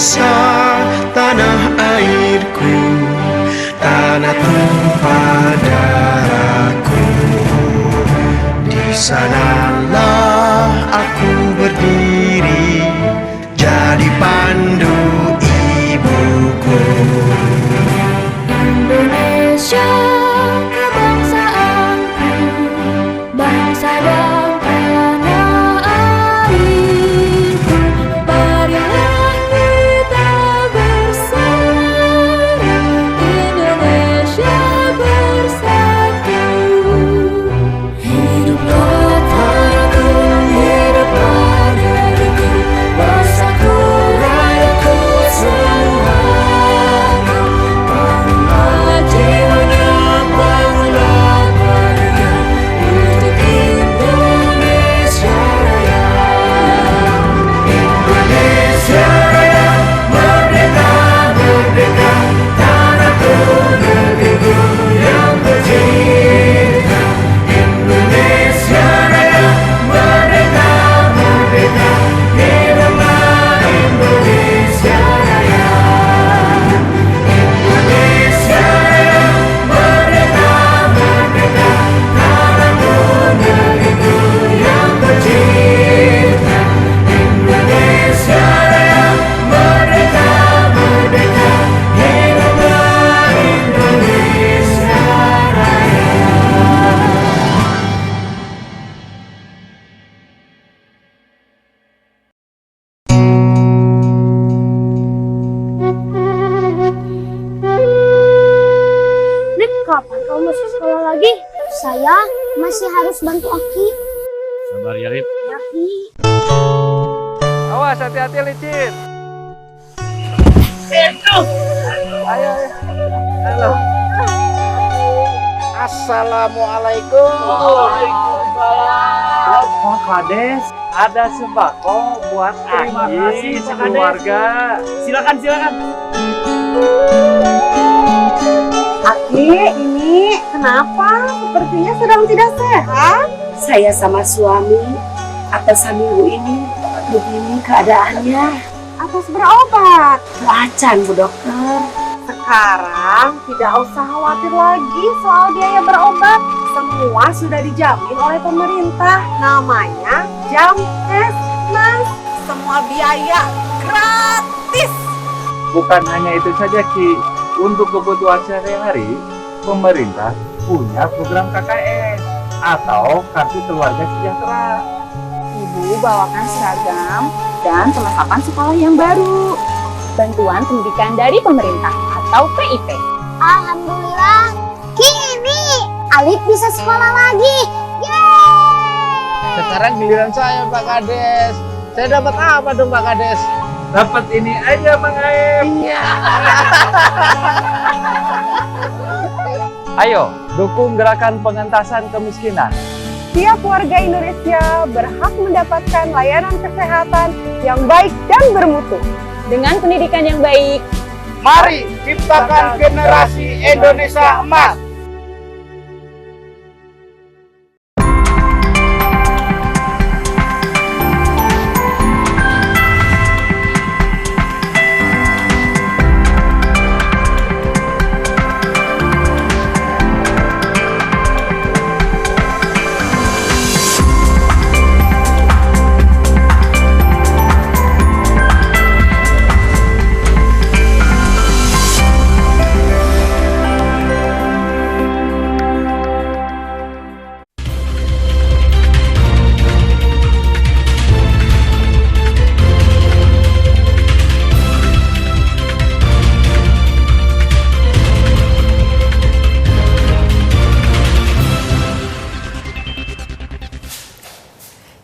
Indonesia, tanah airku, tanah tumpah darahku. Di sanalah aku berdiri, jadi pandu ibuku. Indonesia kebangsaanku, bangsa dan tanah airku. Marilah kita bersama, Indonesia bersatu. Hiduplah tanahku, hiduplah negeriku, bangsaku, rakyatku semuaku. Bangunlah jiwanya, bangunlah badannya, untuk Indonesia Raya. Indonesia Raya, merdeka, merdeka, tanahku, negeriku yang tercinta. Indonesia Raya, merdeka, merdeka, hiduplah Indonesia Raya. Indonesia Raya, merdeka, merdeka, tanahku, negeriku yang tercinta. Indonesia Raya, merdeka, merdeka, hiduplah Indonesia Raya. Rik, kapan kamu masuk sekolah lagi? Saya masih harus bantu Aki. Sabar ya, Rip. Ya, Ki. Awas, hati-hati licin. Ayo. Halo. Assalamualaikum. Waalaikumsalam. Pak Kades, ada sembako buat Terima Aki kasih, Pak sekeluarga. Silakan, silakan. Aki, ini kenapa? Sepertinya sedang tidak sehat. Saya sama suami atas minggu ini begini keadaannya. Atas berobat. Acan, Bu Dokter. Sekarang tidak usah khawatir lagi soal biaya berobat. Semua sudah dijamin oleh pemerintah. Namanya Jamkesmas. Semua biaya gratis. Bukan hanya itu saja, Ki. Untuk kebutuhan sehari-hari, pemerintah punya program KKS atau Kartu Keluarga Sejahtera. Ibu bawakan seragam dan perlengkapan sekolah yang baru. Bantuan pendidikan dari pemerintah atau PIP. Alhamdulillah, kini Alif bisa sekolah lagi. Yeay! Sekarang giliran saya, Pak Kades. Saya dapat apa dong, Pak Kades? Dapat ini aja, Mang Aep. Ayo, dukung gerakan pengentasan kemiskinan. Tiap warga Indonesia berhak mendapatkan layanan kesehatan yang baik dan bermutu. Dengan pendidikan yang baik, Mari ciptakan generasi Indonesia emas.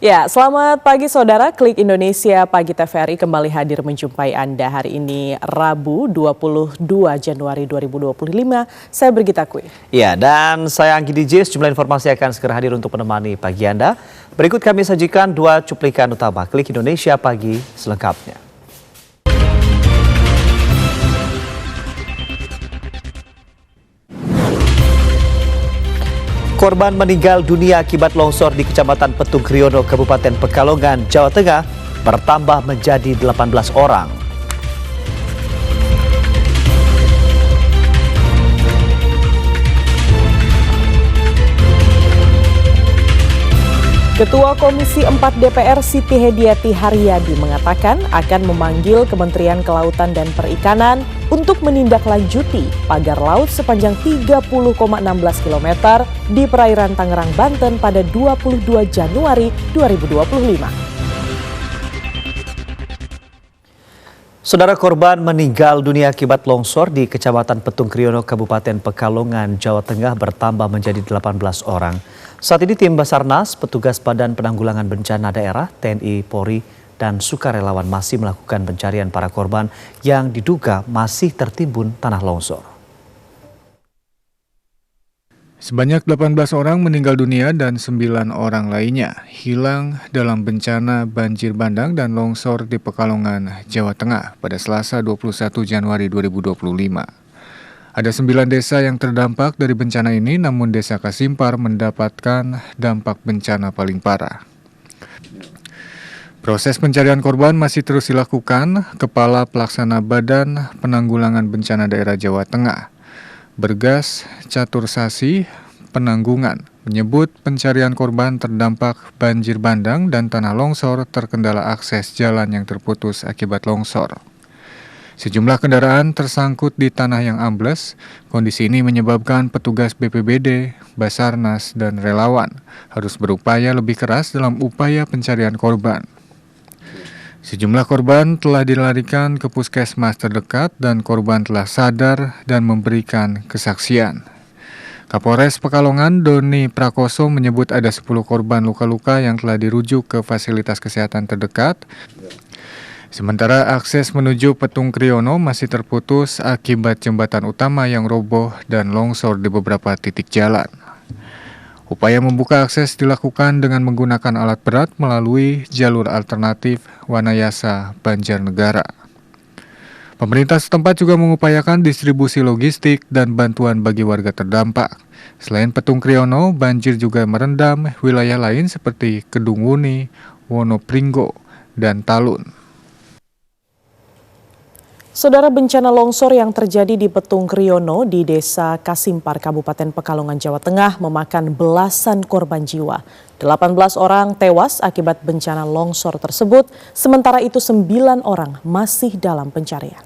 Ya, selamat pagi saudara. Klik Indonesia Pagi TVRI kembali hadir menjumpai Anda hari ini Rabu 22 Januari 2025. Saya Brigita Kui. Ya, dan saya Anggi DJ. Sejumlah informasi akan segera hadir untuk menemani pagi Anda. Berikut kami sajikan dua cuplikan utama Klik Indonesia Pagi selengkapnya. Korban meninggal dunia akibat longsor di Kecamatan Petung Kriono, Kabupaten Pekalongan, Jawa Tengah bertambah menjadi 18 orang. Ketua Komisi 4 DPR Siti Hediati Haryadi mengatakan akan memanggil Kementerian Kelautan dan Perikanan untuk menindaklanjuti pagar laut sepanjang 30,16 km di perairan Tangerang, Banten pada 22 Januari 2025. Saudara, korban meninggal dunia akibat longsor di Kecamatan Petung Kriono, Kabupaten Pekalongan, Jawa Tengah bertambah menjadi 18 orang. Saat ini tim Basarnas, petugas Badan Penanggulangan Bencana Daerah, TNI, Polri, dan sukarelawan masih melakukan pencarian para korban yang diduga masih tertimbun tanah longsor. Sebanyak 18 orang meninggal dunia dan 9 orang lainnya hilang dalam bencana banjir bandang dan longsor di Pekalongan, Jawa Tengah pada Selasa 21 Januari 2025. Ada 9 desa yang terdampak dari bencana ini, namun desa Kasimpar mendapatkan dampak bencana paling parah. Proses pencarian korban masih terus dilakukan. Kepala Pelaksana Badan Penanggulangan Bencana Daerah Jawa Tengah, Bergas Catursasi Penanggungan, menyebut pencarian korban terdampak banjir bandang dan tanah longsor terkendala akses jalan yang terputus akibat longsor. Sejumlah kendaraan tersangkut di tanah yang ambles. Kondisi ini menyebabkan petugas BPBD, Basarnas, dan relawan harus berupaya lebih keras dalam upaya pencarian korban. Sejumlah korban telah dilarikan ke puskesmas terdekat dan korban telah sadar dan memberikan kesaksian. Kapolres Pekalongan Doni Prakoso menyebut ada 10 korban luka-luka yang telah dirujuk ke fasilitas kesehatan terdekat. Sementara akses menuju Petung Kriono masih terputus akibat jembatan utama yang roboh dan longsor di beberapa titik jalan. Upaya membuka akses dilakukan dengan menggunakan alat berat melalui jalur alternatif Wanayasa Banjarnegara. Pemerintah setempat juga mengupayakan distribusi logistik dan bantuan bagi warga terdampak. Selain Petung Kriono, banjir juga merendam wilayah lain seperti Kedungwuni, Wonopringgo, dan Talun. Saudara, bencana longsor yang terjadi di Petung Kriono di Desa Kasimpar, Kabupaten Pekalongan, Jawa Tengah memakan belasan korban jiwa. 18 orang tewas akibat bencana longsor tersebut, sementara itu 9 orang masih dalam pencarian.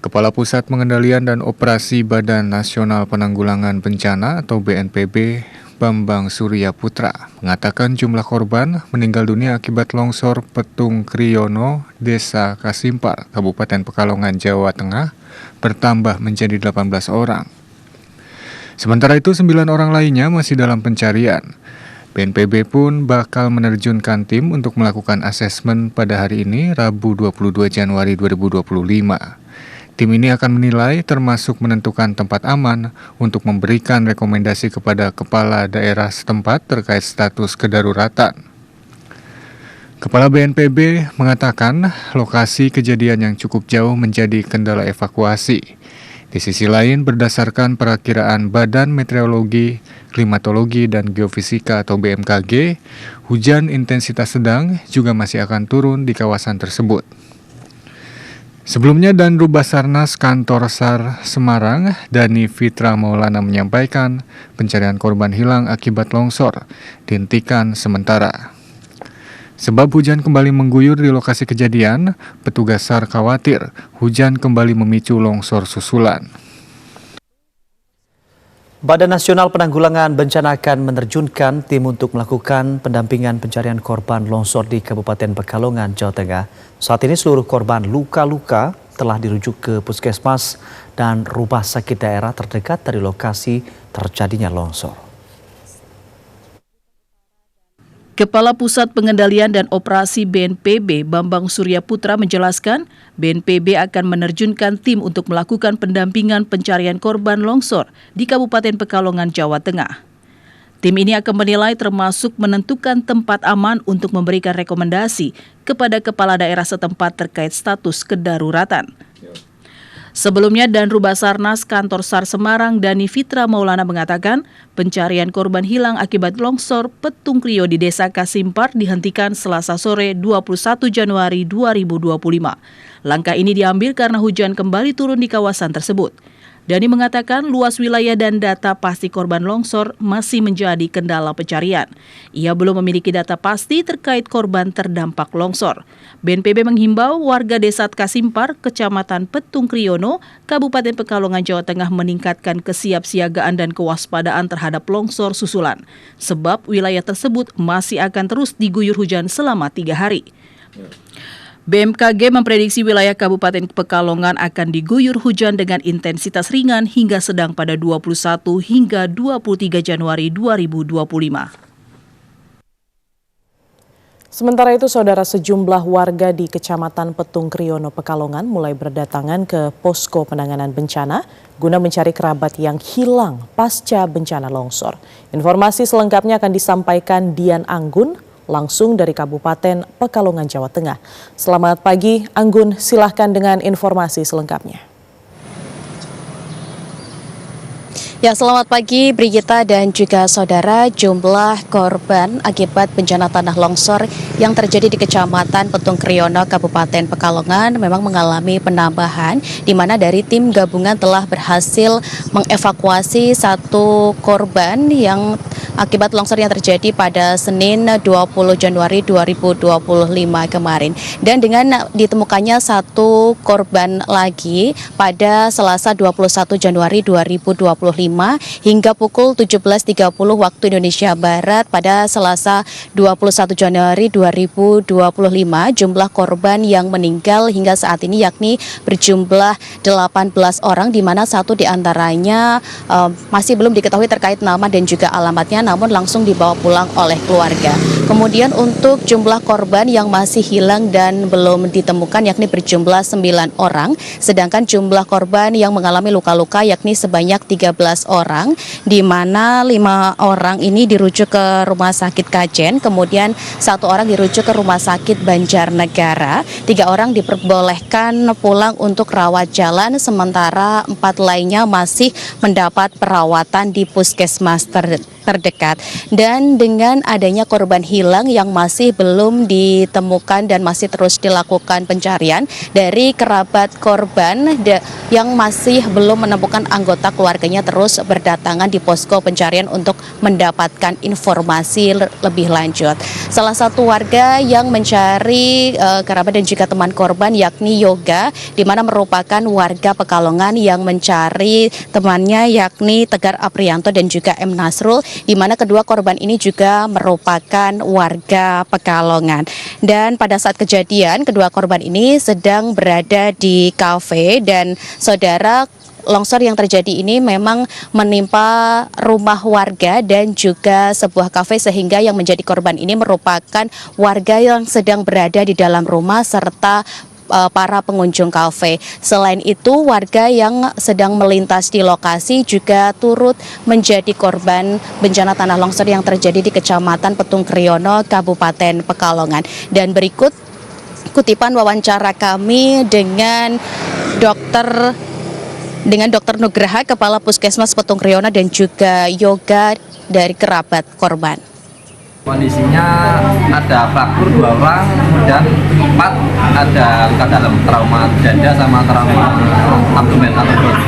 Kepala Pusat Pengendalian dan Operasi Badan Nasional Penanggulangan Bencana atau BNPB, Bambang Surya Putra, mengatakan jumlah korban meninggal dunia akibat longsor Petung Kriono, Desa Kasimpar, Kabupaten Pekalongan, Jawa Tengah, bertambah menjadi 18 orang. Sementara itu 9 orang lainnya masih dalam pencarian. BNPB pun bakal menerjunkan tim untuk melakukan asesmen pada hari ini, Rabu 22 Januari 2025. Tim ini akan menilai termasuk menentukan tempat aman untuk memberikan rekomendasi kepada kepala daerah setempat terkait status kedaruratan. Kepala BNPB mengatakan lokasi kejadian yang cukup jauh menjadi kendala evakuasi. Di sisi lain, berdasarkan perakiraan Badan Meteorologi, Klimatologi, dan Geofisika atau BMKG, hujan intensitas sedang juga masih akan turun di kawasan tersebut. Sebelumnya, Danru Basarnas Kantor SAR Semarang, Dani Fitra Maulana menyampaikan pencarian korban hilang akibat longsor dihentikan sementara. Sebab hujan kembali mengguyur di lokasi kejadian, petugas SAR khawatir hujan kembali memicu longsor susulan. Badan Nasional Penanggulangan Bencana akan menerjunkan tim untuk melakukan pendampingan pencarian korban longsor di Kabupaten Pekalongan, Jawa Tengah. Saat ini seluruh korban luka-luka telah dirujuk ke puskesmas dan rumah sakit daerah terdekat dari lokasi terjadinya longsor. Kepala Pusat Pengendalian dan Operasi BNPB Bambang Surya Putra menjelaskan, BNPB akan menerjunkan tim untuk melakukan pendampingan pencarian korban longsor di Kabupaten Pekalongan, Jawa Tengah. Tim ini akan menilai termasuk menentukan tempat aman untuk memberikan rekomendasi kepada kepala daerah setempat terkait status kedaruratan. Sebelumnya, Danru Basarnas Kantor SAR Semarang Dani Fitra Maulana mengatakan pencarian korban hilang akibat longsor Petung Kriono di Desa Kasimpar dihentikan Selasa sore 21 Januari 2025. Langkah ini diambil karena hujan kembali turun di kawasan tersebut. Dhani mengatakan luas wilayah dan data pasti korban longsor masih menjadi kendala pencarian. Ia belum memiliki data pasti terkait korban terdampak longsor. BNPB menghimbau warga Desa Kasimpar, Kecamatan Petung Kriono, Kabupaten Pekalongan, Jawa Tengah meningkatkan kesiapsiagaan dan kewaspadaan terhadap longsor susulan. Sebab wilayah tersebut masih akan terus diguyur hujan selama 3 hari. BMKG memprediksi wilayah Kabupaten Pekalongan akan diguyur hujan dengan intensitas ringan hingga sedang pada 21 hingga 23 Januari 2025. Sementara itu, saudara, sejumlah warga di Kecamatan Petung Kriono, Pekalongan mulai berdatangan ke posko penanganan bencana guna mencari kerabat yang hilang pasca bencana longsor. Informasi selengkapnya akan disampaikan Dian Anggun langsung dari Kabupaten Pekalongan, Jawa Tengah. Selamat pagi, Anggun, silahkan dengan informasi selengkapnya. Ya, selamat pagi Brigita dan juga saudara. Jumlah korban akibat bencana tanah longsor yang terjadi di Kecamatan Petung Kriono, Kabupaten Pekalongan memang mengalami penambahan, di mana dari tim gabungan telah berhasil mengevakuasi 1 korban yang akibat longsor yang terjadi pada Senin 20 Januari 2025 kemarin. Dan dengan ditemukannya 1 korban lagi pada Selasa 21 Januari 2025 hingga pukul 17.30 waktu Indonesia Barat pada Selasa 21 Januari 2025, jumlah korban yang meninggal hingga saat ini yakni berjumlah 18 orang, di mana 1 diantaranya masih belum diketahui terkait nama dan juga alamatnya, namun langsung dibawa pulang oleh keluarga. Kemudian untuk jumlah korban yang masih hilang dan belum ditemukan yakni berjumlah 9 orang, sedangkan jumlah korban yang mengalami luka-luka yakni sebanyak 13 orang, di mana 5 orang ini dirujuk ke Rumah Sakit Kajen, kemudian 1 orang dirujuk ke Rumah Sakit Banjarnegara, 3 orang diperbolehkan pulang untuk rawat jalan, sementara 4 lainnya masih mendapat perawatan di puskesmas terdekat. Dan dengan adanya korban hilang yang masih belum ditemukan dan masih terus dilakukan pencarian, dari kerabat korban yang masih belum menemukan anggota keluarganya terus berdatangan di posko pencarian untuk mendapatkan informasi lebih lanjut. Salah satu warga yang mencari kerabat dan juga teman korban yakni Yoga, di mana merupakan warga Pekalongan yang mencari temannya yakni Tegar Aprianto dan juga M. Nasrul, di mana kedua korban ini juga merupakan warga Pekalongan. Dan pada saat kejadian, kedua korban ini sedang berada di kafe, dan saudara, longsor yang terjadi ini memang menimpa rumah warga dan juga sebuah kafe, sehingga yang menjadi korban ini merupakan warga yang sedang berada di dalam rumah serta para pengunjung kafe. Selain itu, warga yang sedang melintas di lokasi juga turut menjadi korban bencana tanah longsor yang terjadi di Kecamatan Petung Kriono, Kabupaten Pekalongan. Dan berikut kutipan wawancara kami dengan Dr. Nugraha, Kepala Puskesmas Petung Kriono, dan juga Yoga dari kerabat korban. Kondisinya ada fraktur 2 orang, dan 4 ada luka dalam, trauma dada sama trauma abdomen atau perut.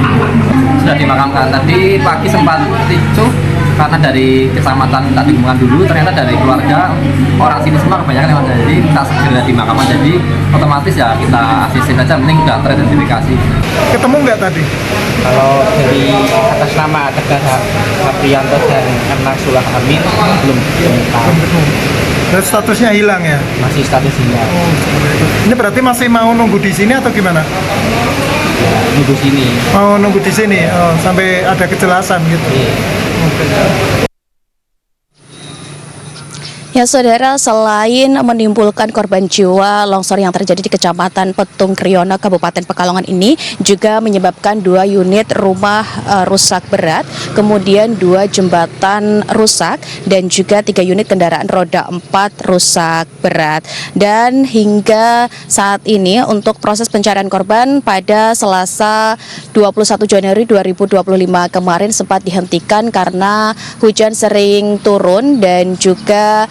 Sudah dimakamkan. Tadi pagi sempat ricuh karena dari kecamatan tak ditemukan dulu, ternyata dari keluarga orang sini semua kebanyakan yang ada, jadi tak segera dimakamkan. Jadi otomatis ya kita asisin aja, penting sudah teridentifikasi. Ketemu nggak tadi? Kalau dari atas nama Tegar Aprianto dan M. Nasrul Amin belum ditemukan. Dan statusnya hilang ya? Masih status hilang. Ini berarti masih mau nunggu di sini atau gimana? Ya, nunggu sini. Mau nunggu di sini sampai ada kejelasan gitu. Ya saudara, selain menimbulkan korban jiwa, longsor yang terjadi di Kecamatan Petung Kriono, Kabupaten Pekalongan ini juga menyebabkan 2 unit rumah rusak berat, kemudian 2 jembatan rusak, dan juga 3 unit kendaraan roda 4 rusak berat. Dan hingga saat ini untuk proses pencarian korban pada Selasa 21 Januari 2025 kemarin sempat dihentikan karena hujan sering turun dan juga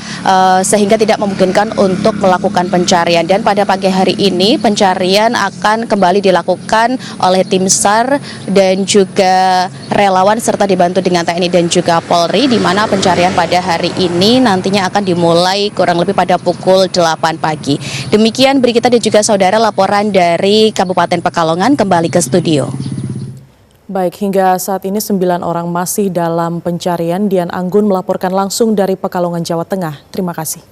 sehingga tidak memungkinkan untuk melakukan pencarian. Dan pada pagi hari ini pencarian akan kembali dilakukan oleh tim SAR dan juga relawan serta dibantu dengan TNI dan juga Polri, di mana pencarian pada hari ini nantinya akan dimulai kurang lebih pada pukul 8 pagi. Demikian Brigita dan juga saudara laporan dari Kabupaten Pekalongan, kembali ke studio. Baik, hingga saat ini 9 orang masih dalam pencarian. Dian Anggun melaporkan langsung dari Pekalongan, Jawa Tengah. Terima kasih.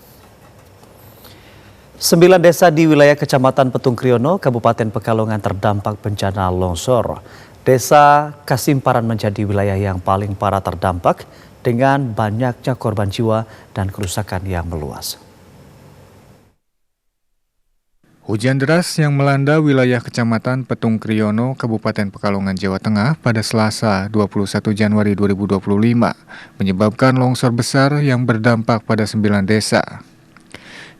9 desa di wilayah Kecamatan Petung Kriono, Kabupaten Pekalongan terdampak bencana longsor. Desa Kasimparan menjadi wilayah yang paling parah terdampak dengan banyaknya korban jiwa dan kerusakan yang meluas. Hujan deras yang melanda wilayah Kecamatan Petung Kriono, Kabupaten Pekalongan, Jawa Tengah pada Selasa 21 Januari 2025 menyebabkan longsor besar yang berdampak pada 9 desa.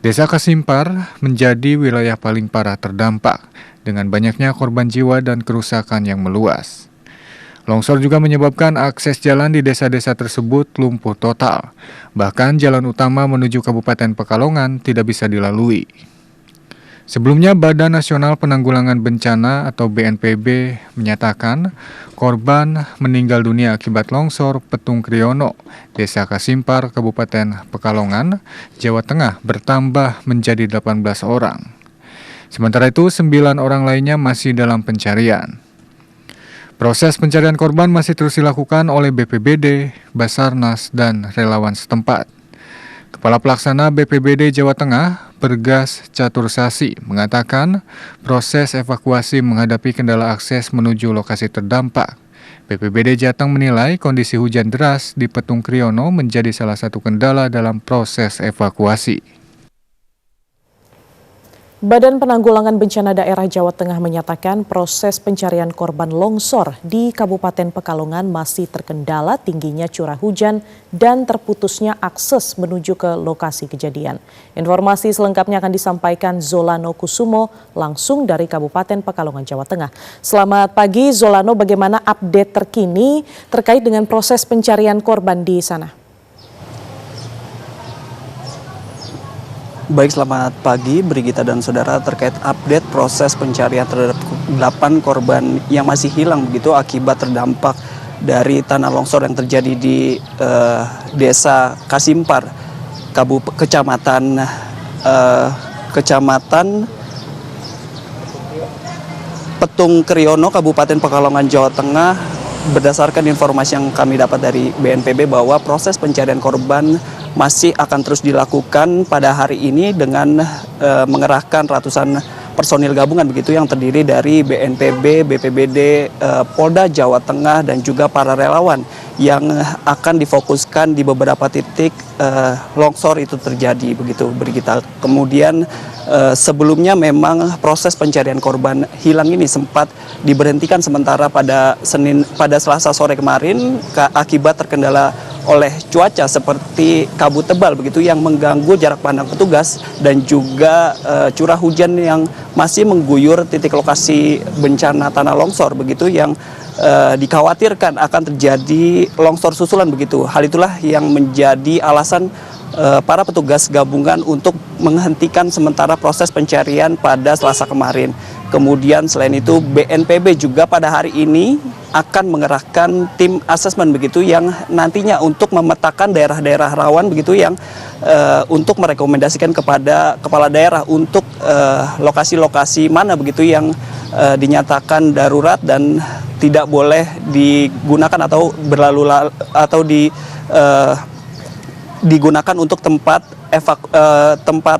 Desa Kasimpar menjadi wilayah paling parah terdampak dengan banyaknya korban jiwa dan kerusakan yang meluas. Longsor juga menyebabkan akses jalan di desa-desa tersebut lumpuh total. Bahkan jalan utama menuju Kabupaten Pekalongan tidak bisa dilalui. Sebelumnya, Badan Nasional Penanggulangan Bencana atau BNPB menyatakan korban meninggal dunia akibat longsor Petung Kriono, Desa Kasimpar, Kabupaten Pekalongan, Jawa Tengah bertambah menjadi 18 orang. Sementara itu, 9 orang lainnya masih dalam pencarian. Proses pencarian korban masih terus dilakukan oleh BPBD, Basarnas, dan relawan setempat. Kepala Pelaksana BPBD Jawa Tengah, Bergas Catursasi, mengatakan proses evakuasi menghadapi kendala akses menuju lokasi terdampak. BPBD Jateng menilai kondisi hujan deras di Petung Kriono menjadi salah satu kendala dalam proses evakuasi. Badan Penanggulangan Bencana Daerah Jawa Tengah menyatakan proses pencarian korban longsor di Kabupaten Pekalongan masih terkendala tingginya curah hujan dan terputusnya akses menuju ke lokasi kejadian. Informasi selengkapnya akan disampaikan Zolano Kusumo langsung dari Kabupaten Pekalongan, Jawa Tengah. Selamat pagi Zolano, bagaimana update terkini terkait dengan proses pencarian korban di sana? Baik, selamat pagi Brigita dan saudara. Terkait update proses pencarian terhadap 8 korban yang masih hilang begitu akibat terdampak dari tanah longsor yang terjadi di Desa Kasimpar, Kecamatan Petung Kriono, Kabupaten Pekalongan, Jawa Tengah. Berdasarkan informasi yang kami dapat dari BNPB bahwa proses pencarian korban masih akan terus dilakukan pada hari ini dengan mengerahkan ratusan personil gabungan begitu yang terdiri dari BNPB, BPBD, Polda Jawa Tengah dan juga para relawan yang akan difokuskan di beberapa titik longsor itu terjadi begitu Brigita. Kemudian sebelumnya memang proses pencarian korban hilang ini sempat diberhentikan sementara pada Selasa sore kemarin akibat terkendala oleh cuaca seperti kabut tebal begitu yang mengganggu jarak pandang petugas dan juga curah hujan yang masih mengguyur titik lokasi bencana tanah longsor begitu yang dikhawatirkan akan terjadi longsor susulan begitu. Hal itulah yang menjadi alasan para petugas gabungan untuk menghentikan sementara proses pencarian pada Selasa kemarin. Kemudian selain itu BNPB juga pada hari ini akan mengerahkan tim asesmen begitu yang nantinya untuk memetakan daerah-daerah rawan begitu yang untuk merekomendasikan kepada kepala daerah untuk lokasi-lokasi mana begitu yang dinyatakan darurat dan tidak boleh digunakan atau digunakan untuk tempat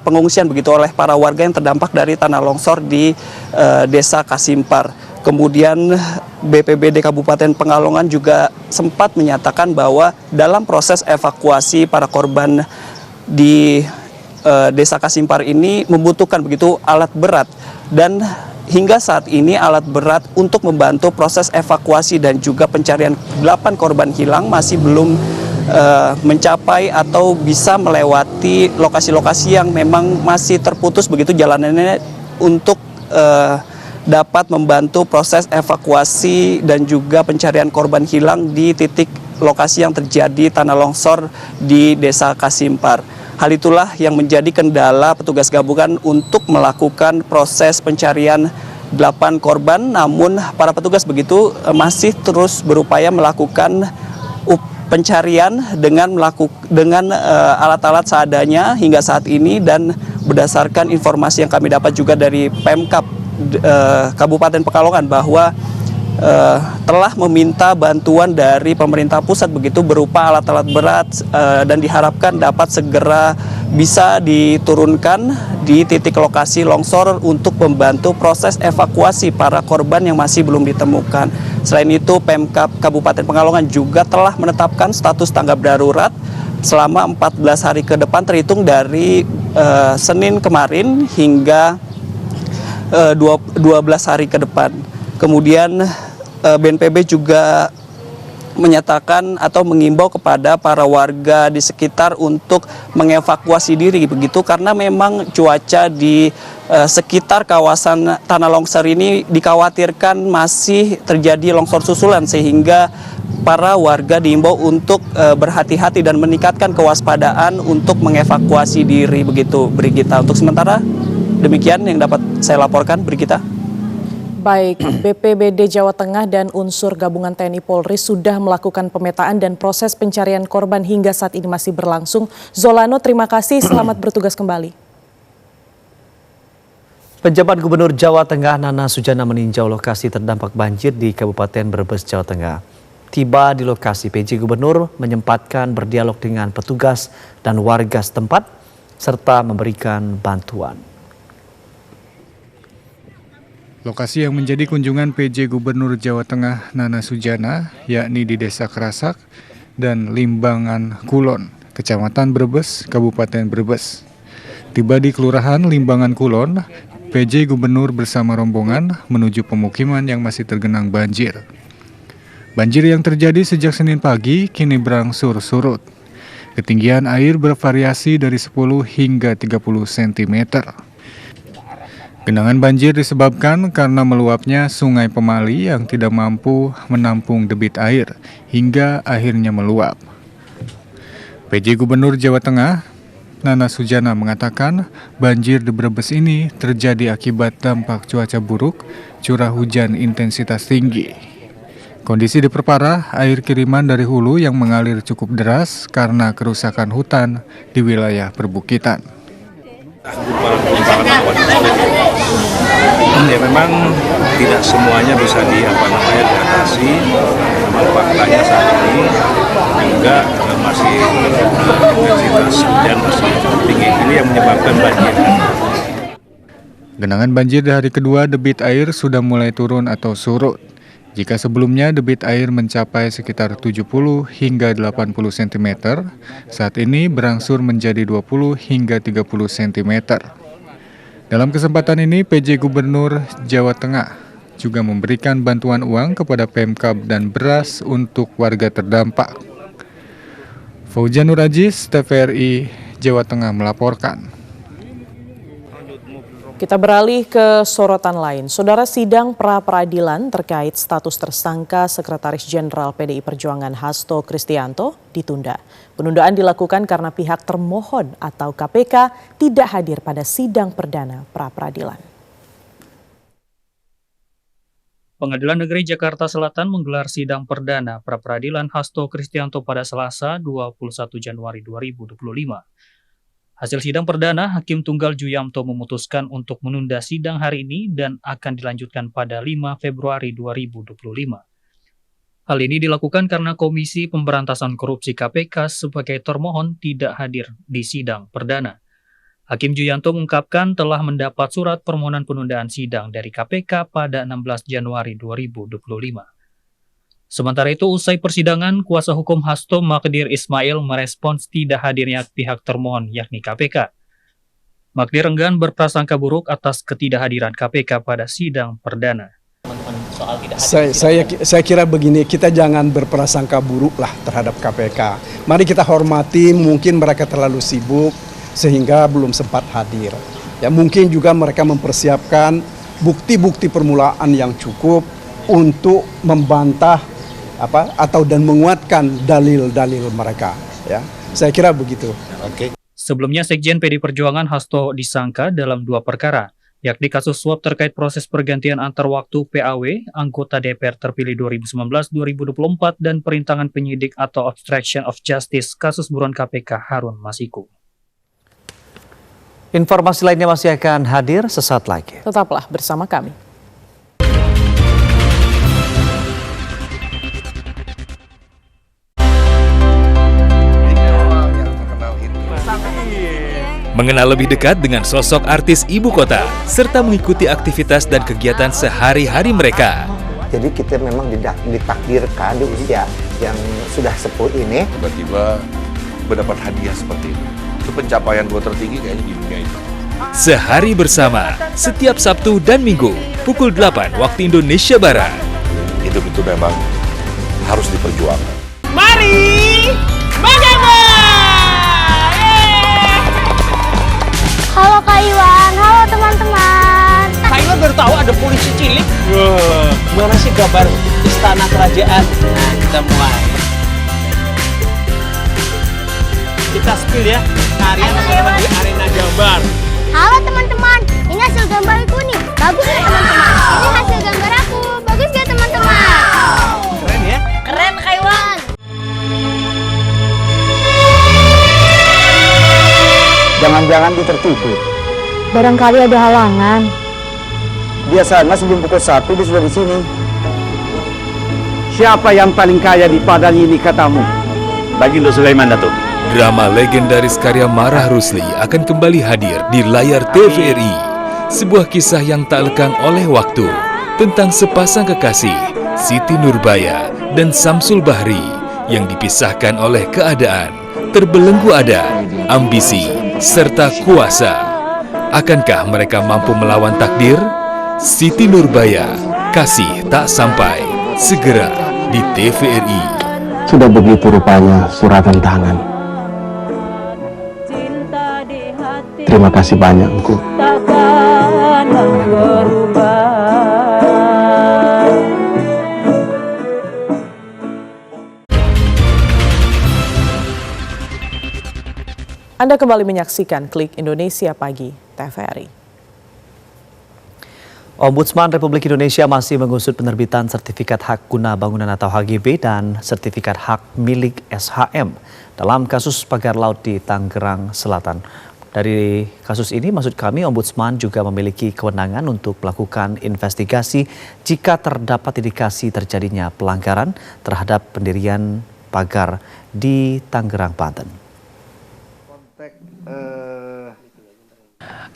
pengungsian begitu oleh para warga yang terdampak dari tanah longsor di Desa Kasimpar. Kemudian BPBD Kabupaten Pekalongan juga sempat menyatakan bahwa dalam proses evakuasi para korban di Desa Kasimpar ini membutuhkan begitu alat berat dan hingga saat ini alat berat untuk membantu proses evakuasi dan juga pencarian 8 korban hilang masih belum mencapai atau bisa melewati lokasi-lokasi yang memang masih terputus begitu jalanannya untuk dapat membantu proses evakuasi dan juga pencarian korban hilang di titik lokasi yang terjadi tanah longsor di Desa Kasimpar. Hal itulah yang menjadi kendala petugas gabungan untuk melakukan proses pencarian 8 korban, namun para petugas begitu masih terus berupaya melakukan pencarian dengan alat-alat seadanya hingga saat ini, dan berdasarkan informasi yang kami dapat juga dari Pemkab Kabupaten Pekalongan bahwa telah meminta bantuan dari pemerintah pusat begitu berupa alat-alat berat dan diharapkan dapat segera bisa diturunkan di titik lokasi longsor untuk membantu proses evakuasi para korban yang masih belum ditemukan. Selain itu, Pemkab Kabupaten Pekalongan juga telah menetapkan status tanggap darurat selama 14 hari ke depan terhitung dari Senin kemarin hingga 12 hari ke depan. Kemudian BNPB juga menyatakan atau mengimbau kepada para warga di sekitar untuk mengevakuasi diri begitu, karena memang cuaca di sekitar kawasan tanah longsor ini dikhawatirkan masih terjadi longsor susulan, sehingga para warga diimbau untuk berhati-hati dan meningkatkan kewaspadaan untuk mengevakuasi diri begitu, Brigita. Untuk sementara demikian yang dapat saya laporkan, Brigita. Baik, BPBD Jawa Tengah dan unsur gabungan TNI Polri sudah melakukan pemetaan dan proses pencarian korban hingga saat ini masih berlangsung. Zolano, terima kasih, selamat bertugas kembali. Penjabat Gubernur Jawa Tengah Nana Sujana meninjau lokasi terdampak banjir di Kabupaten Brebes, Jawa Tengah. Tiba di lokasi, PJ Gubernur menyempatkan berdialog dengan petugas dan warga setempat serta memberikan bantuan. Lokasi yang menjadi kunjungan PJ Gubernur Jawa Tengah Nana Sujana yakni di Desa Kerasak dan Limbangan Kulon, Kecamatan Brebes, Kabupaten Brebes. Tiba di Kelurahan Limbangan Kulon, PJ Gubernur bersama rombongan menuju pemukiman yang masih tergenang banjir. Banjir yang terjadi sejak Senin pagi kini berangsur surut. Ketinggian air bervariasi dari 10 hingga 30 cm. Genangan banjir disebabkan karena meluapnya Sungai Pemali yang tidak mampu menampung debit air hingga akhirnya meluap. PJ Gubernur Jawa Tengah Nana Sujana mengatakan banjir di Brebes ini terjadi akibat dampak cuaca buruk, curah hujan intensitas tinggi. Kondisi diperparah air kiriman dari hulu yang mengalir cukup deras karena kerusakan hutan di wilayah perbukitan. Ya memang tidak semuanya bisa diatasi. Memang faktanya saat ini juga masih intensitas hujan masih cukup tinggi, ini yang menyebabkan banjir. Genangan banjir di hari kedua, debit air sudah mulai turun atau surut. Jika sebelumnya debit air mencapai sekitar 70 hingga 80 cm, saat ini berangsur menjadi 20 hingga 30 cm. Dalam kesempatan ini, PJ Gubernur Jawa Tengah juga memberikan bantuan uang kepada Pemkab dan beras untuk warga terdampak. Faujan Nur Aziz, TVRI Jawa Tengah melaporkan. Kita beralih ke sorotan lain. Saudara, sidang pra-peradilan terkait status tersangka Sekretaris Jenderal PDI Perjuangan Hasto Kristianto ditunda. Penundaan dilakukan karena pihak termohon atau KPK tidak hadir pada sidang perdana pra-peradilan. Pengadilan Negeri Jakarta Selatan menggelar sidang perdana pra-peradilan Hasto Kristianto pada Selasa 21 Januari 2025. Hasil sidang perdana, Hakim Tunggal Juyamto memutuskan untuk menunda sidang hari ini dan akan dilanjutkan pada 5 Februari 2025. Hal ini dilakukan karena Komisi Pemberantasan Korupsi KPK sebagai termohon tidak hadir di sidang perdana. Hakim Juyanto mengungkapkan telah mendapat surat permohonan penundaan sidang dari KPK pada 16 Januari 2025. Sementara itu, usai persidangan, kuasa hukum Hasto Magdir Ismail merespons tidak hadirnya pihak termohon yakni KPK. Magdir enggan berprasangka buruk atas ketidakhadiran KPK pada sidang perdana. Saya kira begini, kita jangan berprasangka buruk lah terhadap KPK. Mari kita hormati, mungkin mereka terlalu sibuk sehingga belum sempat hadir. Ya, mungkin juga mereka mempersiapkan bukti-bukti permulaan yang cukup untuk membantah dan menguatkan dalil-dalil mereka. Ya, saya kira begitu. Sebelumnya, Sekjen PD Perjuangan Hasto disangka dalam 2 perkara, yakni kasus suap terkait proses pergantian antar waktu PAW, anggota DPR terpilih 2019-2024, dan perintangan penyidik atau obstruction of justice kasus buron KPK Harun Masiku. Informasi lainnya masih akan hadir sesaat lagi. Tetaplah bersama kami. Mengenal lebih dekat dengan sosok artis ibu kota, serta mengikuti aktivitas dan kegiatan sehari-hari mereka. Jadi kita memang ditakdirkan di usia yang sudah sepuh ini. Tiba-tiba mendapat hadiah seperti itu. Itu pencapaian gue tertinggi kayaknya di dunia itu. Sehari bersama, setiap Sabtu dan Minggu, pukul 8 waktu Indonesia Barat. Hidup itu memang harus diperjuangkan. Mari bersama. Halo Kak Iwan, halo teman-teman. Kak Iwan baru tahu ada polisi cilik. Gimana sih gambar istana kerajaan? Nah, kita mulai. Kita spill ya, karya teman-teman di arena gambar. Halo teman-teman, ini hasil gambarku nih. Bagus ya teman-teman? Ini hasil gambar aku. Bagus gak teman-teman? Keren ya? Keren Kak Iwan. Jangan-jangan dia tertidur. Barangkali ada halangan. Biasanya sebelum pukul 1 dia sudah di sini. Siapa yang paling kaya di Padang ini katamu? Baginda Sulaiman Datuk. Drama legendaris karya Marah Rusli akan kembali hadir di layar TVRI. Sebuah kisah yang tak lekang oleh waktu tentang sepasang kekasih, Siti Nurbaya dan Samsul Bahri, yang dipisahkan oleh keadaan, terbelenggu ada, ambisi, serta kuasa. Akankah mereka mampu melawan takdir? Siti Nurbaya, Kasih Tak Sampai, segera di TVRI. Sudah begitu rupanya suratan tangan. Terima kasih banyak, Engku. Anda kembali menyaksikan Klik Indonesia Pagi TVRI. Ombudsman Republik Indonesia masih mengusut penerbitan sertifikat hak guna bangunan atau HGB dan sertifikat hak milik SHM dalam kasus pagar laut di Tangerang Selatan. Dari kasus ini, maksud kami, Ombudsman juga memiliki kewenangan untuk melakukan investigasi jika terdapat indikasi terjadinya pelanggaran terhadap pendirian pagar di Tangerang, Banten.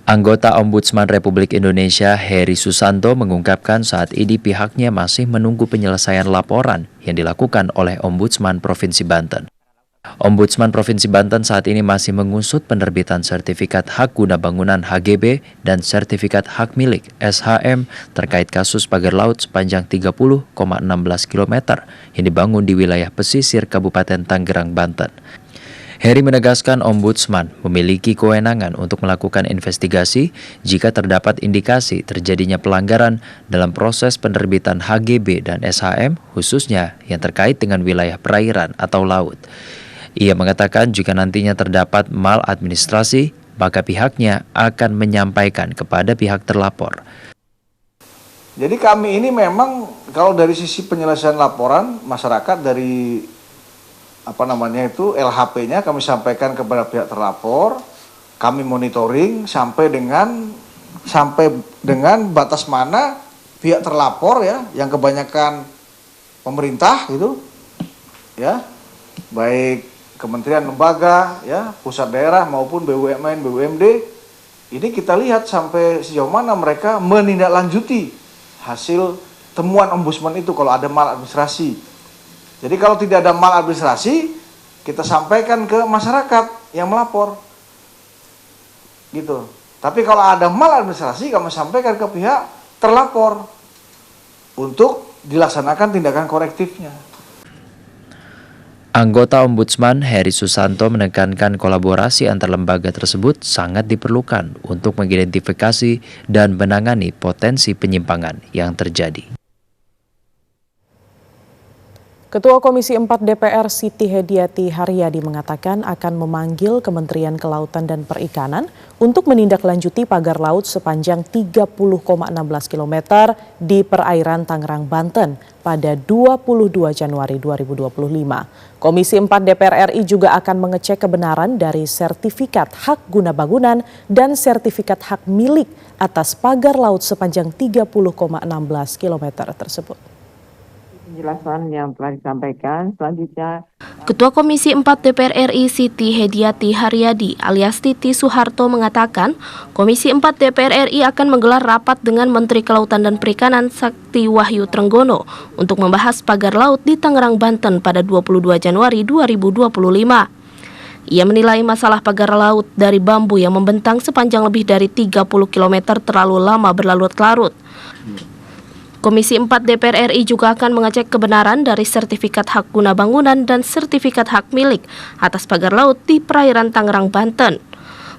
Anggota Ombudsman Republik Indonesia Heri Susanto mengungkapkan saat ini pihaknya masih menunggu penyelesaian laporan yang dilakukan oleh Ombudsman Provinsi Banten. Ombudsman Provinsi Banten saat ini masih mengusut penerbitan sertifikat hak guna bangunan HGB dan sertifikat hak milik SHM terkait kasus pagar laut sepanjang 30,16 km yang dibangun di wilayah pesisir Kabupaten Tangerang, Banten. Heri menegaskan Ombudsman memiliki kewenangan untuk melakukan investigasi jika terdapat indikasi terjadinya pelanggaran dalam proses penerbitan HGB dan SHM, khususnya yang terkait dengan wilayah perairan atau laut. Ia mengatakan jika nantinya terdapat maladministrasi, maka pihaknya akan menyampaikan kepada pihak terlapor. Jadi kami ini memang kalau dari sisi penyelesaian laporan masyarakat dari LHP-nya kami sampaikan kepada pihak terlapor, kami monitoring sampai dengan batas mana pihak terlapor ya, yang kebanyakan pemerintah gitu, ya, baik kementerian lembaga, ya, pusat daerah maupun BUMN, BUMD, ini kita lihat sampai sejauh mana mereka menindaklanjuti hasil temuan Ombudsman itu kalau ada maladministrasi. Jadi kalau tidak ada maladministrasi, kita sampaikan ke masyarakat yang melapor, gitu. Tapi kalau ada maladministrasi, kami sampaikan ke pihak terlapor untuk dilaksanakan tindakan korektifnya. Anggota Ombudsman Heri Susanto menekankan kolaborasi antar lembaga tersebut sangat diperlukan untuk mengidentifikasi dan menangani potensi penyimpangan yang terjadi. Ketua Komisi 4 DPR Siti Hediati Haryadi mengatakan akan memanggil Kementerian Kelautan dan Perikanan untuk menindaklanjuti pagar laut sepanjang 30,16 km di perairan Tangerang, Banten pada 22 Januari 2025. Komisi 4 DPR RI juga akan mengecek kebenaran dari sertifikat hak guna bangunan dan sertifikat hak milik atas pagar laut sepanjang 30,16 km tersebut. Penjelasan yang telah disampaikan. Selanjutnya, Ketua Komisi 4 DPR RI Siti Hediati Haryadi alias Titi Soeharto mengatakan Komisi 4 DPR RI akan menggelar rapat dengan Menteri Kelautan dan Perikanan Sakti Wahyu Trenggono untuk membahas pagar laut di Tangerang, Banten pada 22 Januari 2025. Ia menilai masalah pagar laut dari bambu yang membentang sepanjang lebih dari 30 km terlalu lama berlarut-larut. Komisi 4 DPR RI juga akan mengecek kebenaran dari sertifikat hak guna bangunan dan sertifikat hak milik atas pagar laut di perairan Tangerang, Banten.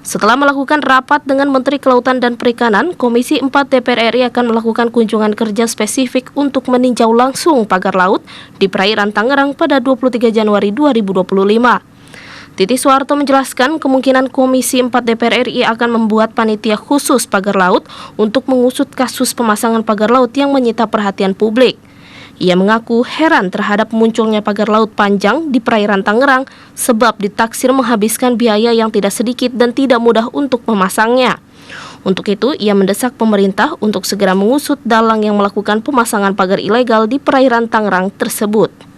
Setelah melakukan rapat dengan Menteri Kelautan dan Perikanan, Komisi 4 DPR RI akan melakukan kunjungan kerja spesifik untuk meninjau langsung pagar laut di perairan Tangerang pada 23 Januari 2025. Titi Soeharto menjelaskan kemungkinan Komisi 4 DPR RI akan membuat panitia khusus pagar laut untuk mengusut kasus pemasangan pagar laut yang menyita perhatian publik. Ia mengaku heran terhadap munculnya pagar laut panjang di perairan Tangerang sebab ditaksir menghabiskan biaya yang tidak sedikit dan tidak mudah untuk memasangnya. Untuk itu, ia mendesak pemerintah untuk segera mengusut dalang yang melakukan pemasangan pagar ilegal di perairan Tangerang tersebut.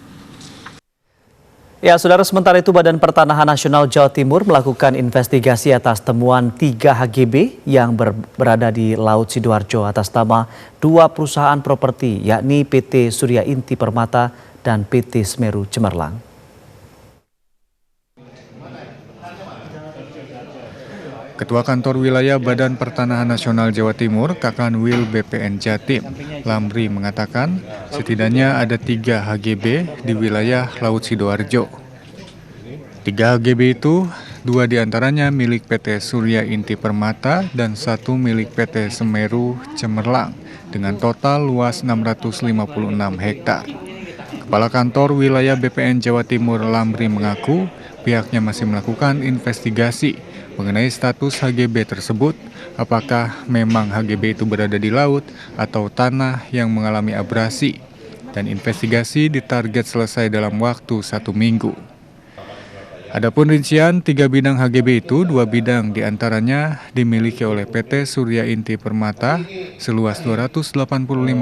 Ya, saudara, sementara itu Badan Pertanahan Nasional Jawa Timur melakukan investigasi atas temuan 3 HGB yang berada di Laut Sidoarjo atas nama 2 perusahaan properti, yakni PT Surya Inti Permata dan PT Semeru Cemerlang. Ketua Kantor Wilayah Badan Pertanahan Nasional Jawa Timur, Kakanwil BPN Jatim, Lamri mengatakan setidaknya ada 3 HGB di wilayah Laut Sidoarjo. 3 HGB itu, 2 diantaranya milik PT Surya Inti Permata dan 1 milik PT Semeru Cemerlang dengan total luas 656 hektar. Kepala Kantor Wilayah BPN Jawa Timur Lamri mengaku pihaknya masih melakukan investigasi mengenai status HGB tersebut, apakah memang HGB itu berada di laut atau tanah yang mengalami abrasi, dan investigasi ditarget selesai dalam waktu 1 minggu. Adapun rincian 3 bidang HGB itu, 2 bidang diantaranya dimiliki oleh PT Surya Inti Permata seluas 285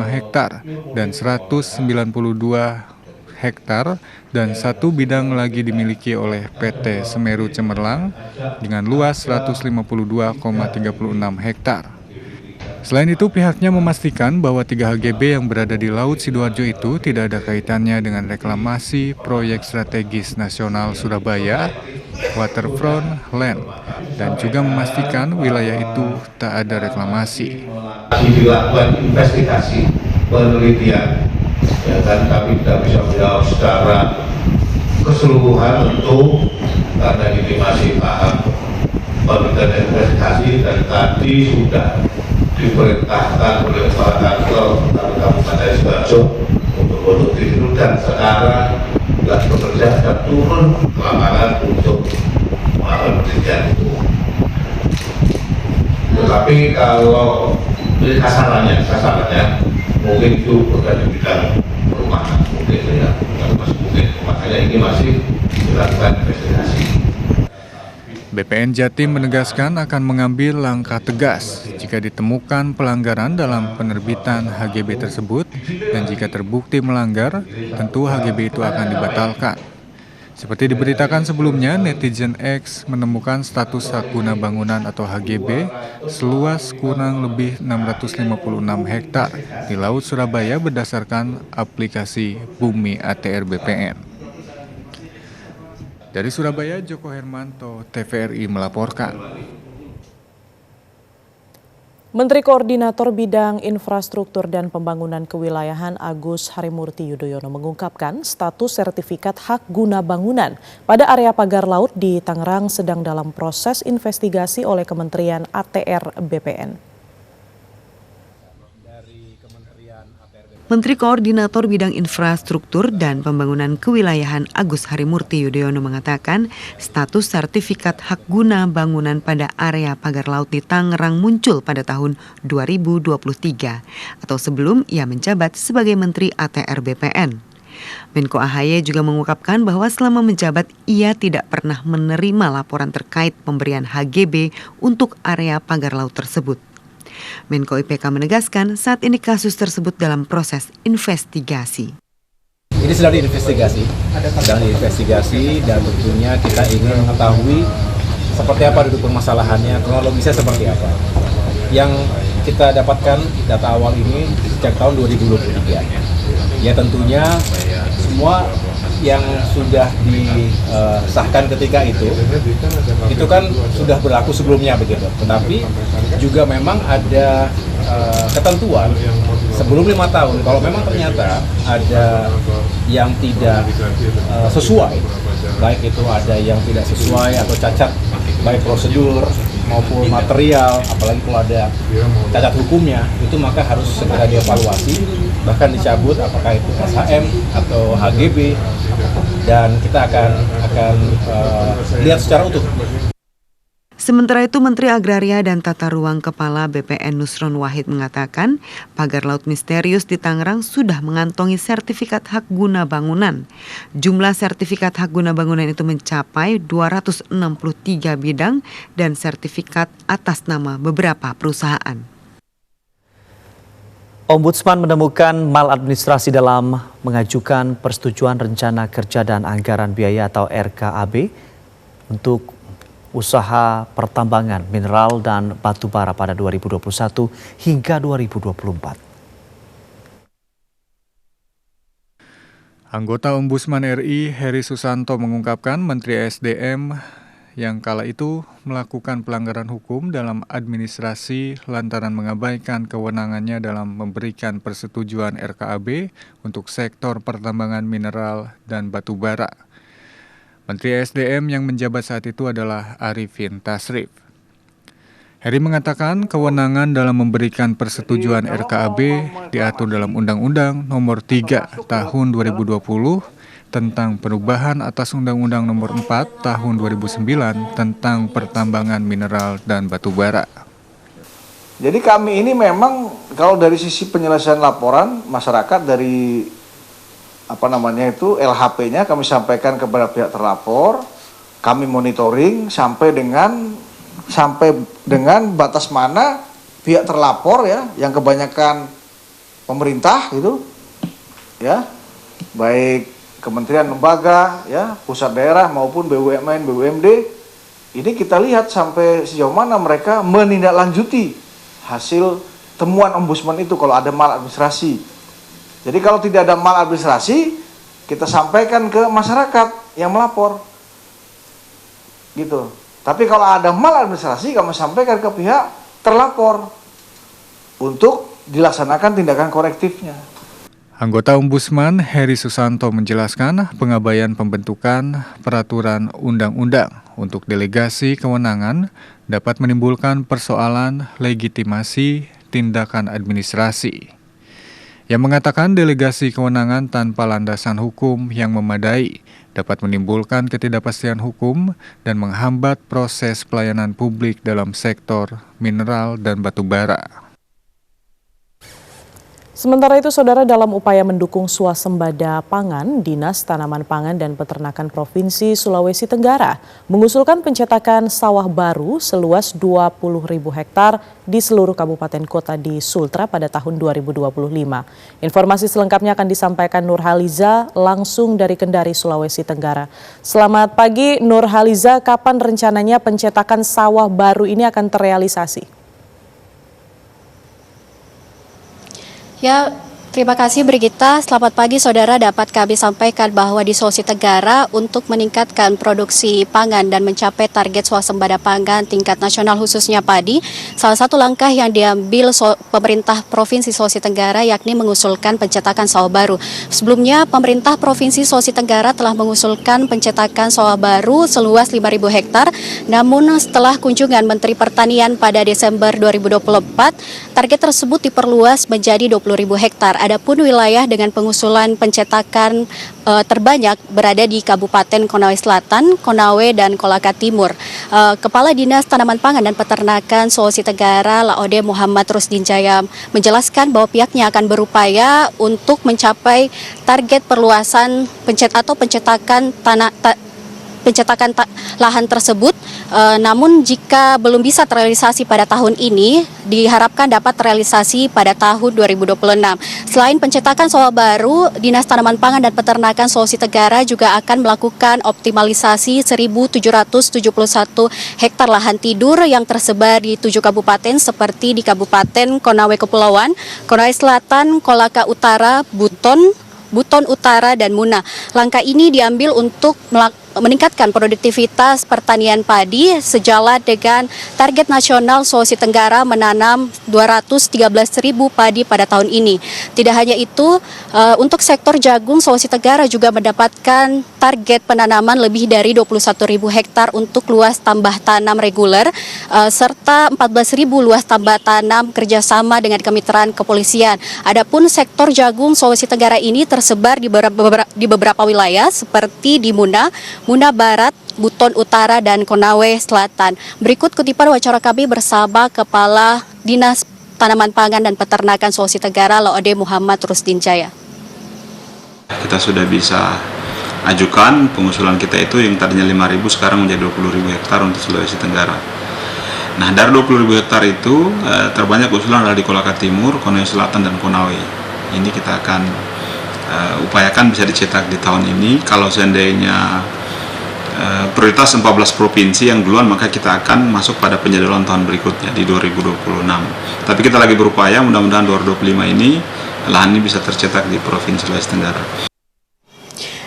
hektar dan 192 hektar dan 1 bidang lagi dimiliki oleh PT Semeru Cemerlang dengan luas 152,36 hektar. Selain itu, pihaknya memastikan bahwa 3 HGB yang berada di Laut Sidoarjo itu tidak ada kaitannya dengan reklamasi proyek strategis nasional Surabaya, Waterfront Land, dan juga memastikan wilayah itu tak ada reklamasi. Dilakukan investigasi penelitian, ya kan, kami tidak bisa menjawab secara keseluruhan untuk karena ini masih tahap penelitian investigasi dan tadi sudah diperintahkan oleh Kepala Kantor Kabupaten Sidoarjo untuk itu, dan sekarang sudah bekerja dan turun ke lapangan untuk melakukan penelitian itu. Tetapi kalau ini kasarannya mungkin itu berada di bidang perumahan, mungkin ya, masih mungkin, makanya ini masih dilakukan investigasi. BPN Jatim menegaskan akan mengambil langkah tegas jika ditemukan pelanggaran dalam penerbitan HGB tersebut, dan jika terbukti melanggar, tentu HGB itu akan dibatalkan. Seperti diberitakan sebelumnya, netizen X menemukan status hak guna bangunan atau HGB seluas kurang lebih 656 hektar di Laut Surabaya berdasarkan aplikasi Bumi ATR BPN. Dari Surabaya, Joko Hermanto, TVRI melaporkan. Menteri Koordinator Bidang Infrastruktur dan Pembangunan Kewilayahan Agus Harimurti Yudhoyono mengungkapkan status sertifikat hak guna bangunan pada area pagar laut di Tangerang sedang dalam proses investigasi oleh Kementerian ATR BPN. Menteri Koordinator Bidang Infrastruktur dan Pembangunan Kewilayahan Agus Harimurti Yudhoyono mengatakan status sertifikat hak guna bangunan pada area pagar laut di Tangerang muncul pada tahun 2023 atau sebelum ia menjabat sebagai Menteri ATR BPN. Menko AHY juga mengungkapkan bahwa selama menjabat ia tidak pernah menerima laporan terkait pemberian HGB untuk area pagar laut tersebut. Menko IPK menegaskan saat ini kasus tersebut dalam proses investigasi. Ini sedang diinvestigasi, dan tentunya kita ingin mengetahui seperti apa duduk permasalahannya, kronologisnya seperti apa. Yang kita dapatkan data awal ini sejak tahun 2023. Ya tentunya semua yang sudah disahkan ketika itu kan sudah berlaku sebelumnya begitu. Tetapi juga memang ada ketentuan sebelum 5 tahun kalau memang ternyata ada yang tidak sesuai, baik itu ada yang tidak sesuai atau cacat baik prosedur maupun material, apalagi kalau ada cacat hukumnya, itu maka harus segera dievaluasi, bahkan dicabut apakah itu SHM atau HGB, dan kita akan lihat secara utuh. Sementara itu, Menteri Agraria dan Tata Ruang Kepala BPN Nusron Wahid mengatakan pagar laut misterius di Tangerang sudah mengantongi sertifikat hak guna bangunan. Jumlah sertifikat hak guna bangunan itu mencapai 263 bidang dan sertifikat atas nama beberapa perusahaan. Ombudsman menemukan maladministrasi dalam mengajukan persetujuan rencana kerja dan anggaran biaya atau RKAB untuk usaha pertambangan mineral dan batu bara pada 2021 hingga 2024. Anggota Ombudsman RI Heri Susanto mengungkapkan Menteri SDM yang kala itu melakukan pelanggaran hukum dalam administrasi lantaran mengabaikan kewenangannya dalam memberikan persetujuan RKAB untuk sektor pertambangan mineral dan batu bara. Menteri SDM yang menjabat saat itu adalah Arifin Tasrif. Heri mengatakan kewenangan dalam memberikan persetujuan RKAB diatur dalam Undang-Undang Nomor 3 Tahun 2020 tentang perubahan atas Undang-Undang Nomor 4 Tahun 2009 tentang pertambangan mineral dan batu bara. Jadi kami ini memang kalau dari sisi penyelesaian laporan masyarakat dari LHP-nya kami sampaikan kepada pihak terlapor, kami monitoring sampai dengan batas mana pihak terlapor ya, yang kebanyakan pemerintah gitu ya, baik kementerian lembaga ya, pusat daerah maupun BUMN, BUMD, ini kita lihat sampai sejauh mana mereka menindaklanjuti hasil temuan ombudsman itu kalau ada maladministrasi. Jadi kalau tidak ada maladministrasi, kita sampaikan ke masyarakat yang melapor. Gitu. Tapi kalau ada maladministrasi, kami sampaikan ke pihak terlapor untuk dilaksanakan tindakan korektifnya. Anggota Ombudsman Heri Susanto menjelaskan pengabaian pembentukan peraturan undang-undang untuk delegasi kewenangan dapat menimbulkan persoalan legitimasi tindakan administrasi. Yang mengatakan delegasi kewenangan tanpa landasan hukum yang memadai dapat menimbulkan ketidakpastian hukum dan menghambat proses pelayanan publik dalam sektor mineral dan batu bara. Sementara itu, Saudara, dalam upaya mendukung swasembada pangan, Dinas Tanaman Pangan dan Peternakan Provinsi Sulawesi Tenggara mengusulkan pencetakan sawah baru seluas 20.000 hektar di seluruh kabupaten kota di Sultra pada tahun 2025. Informasi selengkapnya akan disampaikan Nurhaliza langsung dari Kendari, Sulawesi Tenggara. Selamat pagi Nurhaliza, kapan rencananya pencetakan sawah baru ini akan terrealisasi? Ya, terima kasih Brigita. Selamat pagi saudara, dapat kami sampaikan bahwa di Sulawesi Tenggara untuk meningkatkan produksi pangan dan mencapai target swasembada pangan tingkat nasional khususnya padi, salah satu langkah yang diambil pemerintah Provinsi Sulawesi Tenggara yakni mengusulkan pencetakan sawah baru. Sebelumnya pemerintah Provinsi Sulawesi Tenggara telah mengusulkan pencetakan sawah baru seluas 5.000 hektar, namun setelah kunjungan Menteri Pertanian pada Desember 2024, target tersebut diperluas menjadi 20.000 hektar. Adapun wilayah dengan pengusulan pencetakan terbanyak berada di Kabupaten Konawe Selatan, Konawe, dan Kolaka Timur. Kepala Dinas Tanaman Pangan dan Peternakan Sulawesi Tenggara, Laode Muhammad Rusdin Jaya, menjelaskan bahwa pihaknya akan berupaya untuk mencapai target perluasan pencetakan lahan tersebut. Namun jika belum bisa terrealisasi pada tahun ini, diharapkan dapat terrealisasi pada tahun 2026. Selain pencetakan sawah baru, Dinas Tanaman Pangan dan Peternakan Sulawesi Tenggara juga akan melakukan optimalisasi 1.771 hektar lahan tidur yang tersebar di 7 kabupaten seperti di Kabupaten Konawe Kepulauan, Konawe Selatan, Kolaka Utara, Buton Utara, dan Muna. Langkah ini diambil untuk meningkatkan produktivitas pertanian padi sejalan dengan target nasional Sulawesi Tenggara menanam 213.000 padi pada tahun ini. Tidak hanya itu, untuk sektor jagung Sulawesi Tenggara juga mendapatkan target penanaman lebih dari 21.000 hektar untuk luas tambah tanam reguler serta 14.000 luas tambah tanam kerjasama dengan kemitraan kepolisian. Adapun sektor jagung Sulawesi Tenggara ini tersebar di beberapa wilayah seperti di Muna Barat, Buton Utara, dan Konawe Selatan. Berikut kutipan wawancara kami bersama Kepala Dinas Tanaman Pangan dan Peternakan Sulawesi Tenggara, Laode Muhammad Rusdin Jaya. Kita sudah bisa ajukan pengusulan kita itu yang tadinya 5.000 sekarang menjadi 20.000 hektar untuk Sulawesi Tenggara. Nah, dari 20.000 hektar itu terbanyak usulan adalah di Kolaka Timur, Konawe Selatan, dan Konawe. Ini kita akan upayakan bisa dicetak di tahun ini. Kalau seandainya prioritas 14 provinsi yang duluan, maka kita akan masuk pada penjadwalan tahun berikutnya di 2026. Tapi kita lagi berupaya, mudah-mudahan 2025 ini lahan ini bisa tercetak di Provinsi Sulawesi Tenggara.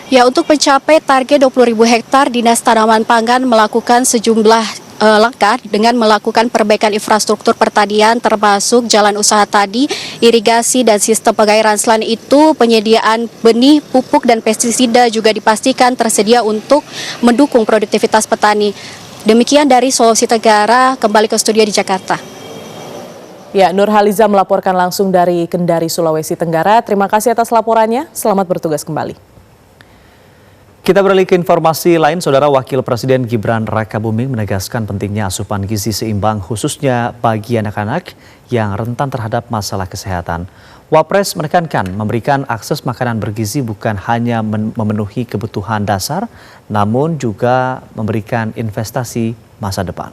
Ya, untuk mencapai target 20.000 hektar, Dinas Tanaman Pangan melakukan sejumlah langkah dengan melakukan perbaikan infrastruktur pertanian termasuk jalan usaha tadi, irigasi, dan sistem pengairan. Selain itu, penyediaan benih, pupuk, dan pestisida juga dipastikan tersedia untuk mendukung produktivitas petani. Demikian dari Sulawesi Tenggara, kembali ke studio di Jakarta. Ya, Nur Haliza melaporkan langsung dari Kendari, Sulawesi Tenggara. Terima kasih atas laporannya, selamat bertugas kembali. Kita beralih ke informasi lain. Saudara, Wakil Presiden Gibran Rakabuming menegaskan pentingnya asupan gizi seimbang khususnya bagi anak-anak yang rentan terhadap masalah kesehatan. Wapres menekankan memberikan akses makanan bergizi bukan hanya memenuhi kebutuhan dasar, namun juga memberikan investasi masa depan.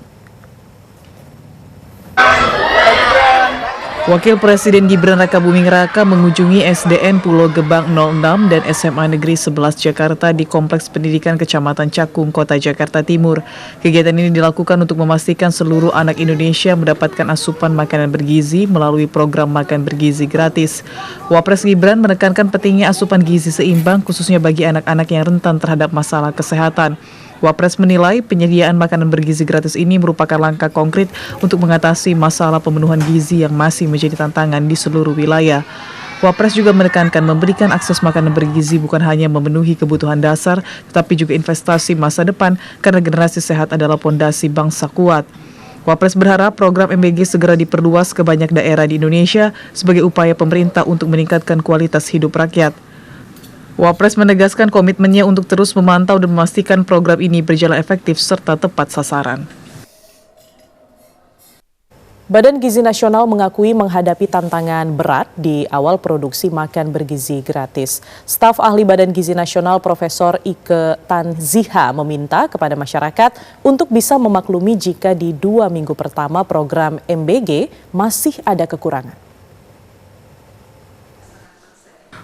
Wakil Presiden Gibran Rakabuming Raka mengunjungi SDN Pulau Gebang 06 dan SMA Negeri 11 Jakarta di Kompleks Pendidikan Kecamatan Cakung, Kota Jakarta Timur. Kegiatan ini dilakukan untuk memastikan seluruh anak Indonesia mendapatkan asupan makanan bergizi melalui program makan bergizi gratis. Wapres Gibran menekankan pentingnya asupan gizi seimbang khususnya bagi anak-anak yang rentan terhadap masalah kesehatan. Wapres menilai penyediaan makanan bergizi gratis ini merupakan langkah konkret untuk mengatasi masalah pemenuhan gizi yang masih menjadi tantangan di seluruh wilayah. Wapres juga menekankan memberikan akses makanan bergizi bukan hanya memenuhi kebutuhan dasar, tetapi juga investasi masa depan karena generasi sehat adalah pondasi bangsa kuat. Wapres berharap program MBG segera diperluas ke banyak daerah di Indonesia sebagai upaya pemerintah untuk meningkatkan kualitas hidup rakyat. Wapres menegaskan komitmennya untuk terus memantau dan memastikan program ini berjalan efektif serta tepat sasaran. Badan Gizi Nasional mengakui menghadapi tantangan berat di awal produksi makan bergizi gratis. Staf ahli Badan Gizi Nasional Profesor Ike Tanziha meminta kepada masyarakat untuk bisa memaklumi jika di 2 minggu pertama program MBG masih ada kekurangan.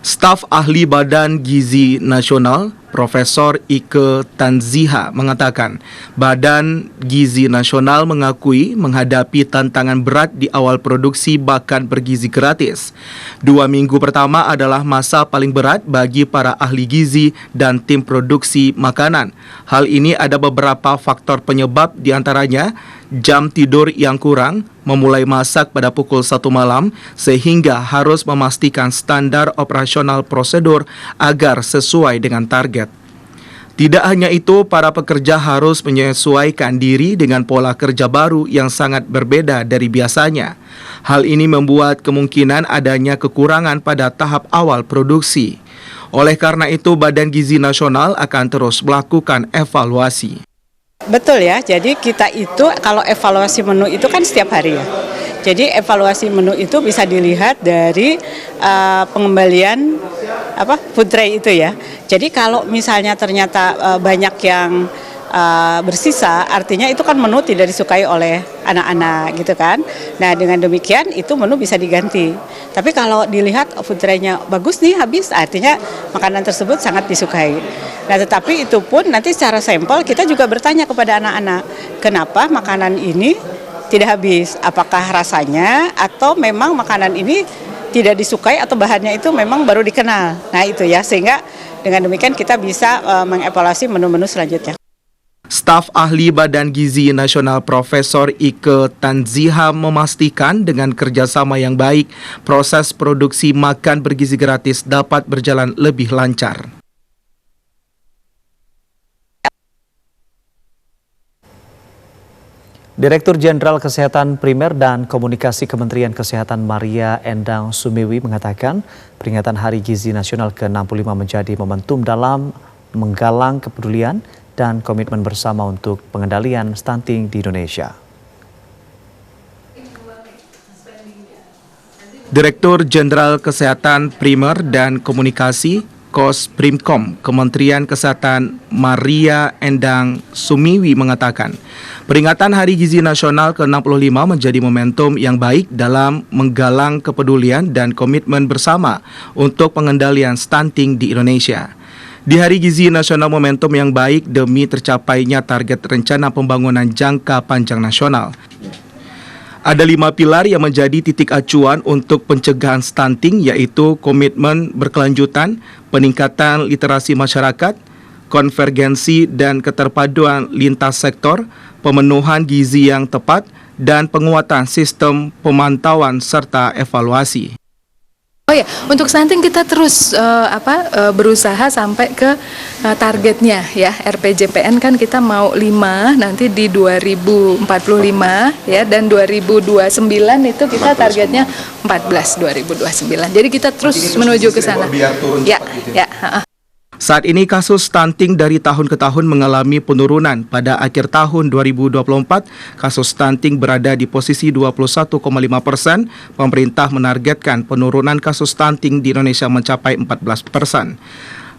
Staf ahli Badan Gizi Nasional Profesor Ike Tanziha mengatakan Badan Gizi Nasional mengakui menghadapi tantangan berat di awal produksi makan bergizi gratis. 2 minggu pertama adalah masa paling berat bagi para ahli gizi dan tim produksi makanan. Hal ini ada beberapa faktor penyebab, diantaranya jam tidur yang kurang, memulai masak pada pukul 1 malam sehingga harus memastikan standar operasional prosedur agar sesuai dengan target. Tidak hanya itu, para pekerja harus menyesuaikan diri dengan pola kerja baru yang sangat berbeda dari biasanya. Hal ini membuat kemungkinan adanya kekurangan pada tahap awal produksi. Oleh karena itu, Badan Gizi Nasional akan terus melakukan evaluasi. Betul ya, jadi kita itu kalau evaluasi menu itu kan setiap hari ya. Jadi evaluasi menu itu bisa dilihat dari pengembalian food tray itu ya. Jadi kalau misalnya ternyata banyak yang bersisa, artinya itu kan menu tidak disukai oleh anak-anak gitu kan. Nah dengan demikian itu menu bisa diganti. Tapi kalau dilihat food tray-nya bagus nih habis, artinya makanan tersebut sangat disukai. Nah tetapi itu pun nanti secara sampel kita juga bertanya kepada anak-anak, kenapa makanan ini tidak habis? Apakah rasanya atau memang makanan ini tidak disukai atau bahannya itu memang baru dikenal. Nah itu ya, sehingga dengan demikian kita bisa mengevaluasi menu-menu selanjutnya. Staf ahli Badan Gizi Nasional Profesor Ike Tanziha memastikan dengan kerjasama yang baik, proses produksi makan bergizi gratis dapat berjalan lebih lancar. Direktur Jenderal Kesehatan Primer dan Komunikasi Kementerian Kesehatan Maria Endang Sumiwi mengatakan peringatan Hari Gizi Nasional ke-65 menjadi momentum dalam menggalang kepedulian dan komitmen bersama untuk pengendalian stunting di Indonesia. Direktur Jenderal Kesehatan Primer dan Komunikasi Kosprimkom Kementerian Kesehatan Maria Endang Sumiwi mengatakan, peringatan Hari Gizi Nasional ke-65 menjadi momentum yang baik dalam menggalang kepedulian dan komitmen bersama untuk pengendalian stunting di Indonesia. Di Hari Gizi Nasional momentum yang baik demi tercapainya target rencana pembangunan jangka panjang nasional. Ada 5 pilar yang menjadi titik acuan untuk pencegahan stunting, yaitu komitmen berkelanjutan, peningkatan literasi masyarakat, konvergensi dan keterpaduan lintas sektor, pemenuhan gizi yang tepat, dan penguatan sistem pemantauan serta evaluasi. Oh ya, untuk stunting kita terus berusaha sampai ke targetnya ya. RPJPN kan kita mau 5 nanti di 2045 ya, dan 2029 itu kita targetnya 14 2029. Jadi kita terus menuju ke sana. Ya, ya. Saat ini kasus stunting dari tahun ke tahun mengalami penurunan. Pada akhir tahun 2024, kasus stunting berada di posisi 21,5%. Pemerintah menargetkan penurunan kasus stunting di Indonesia mencapai 14%.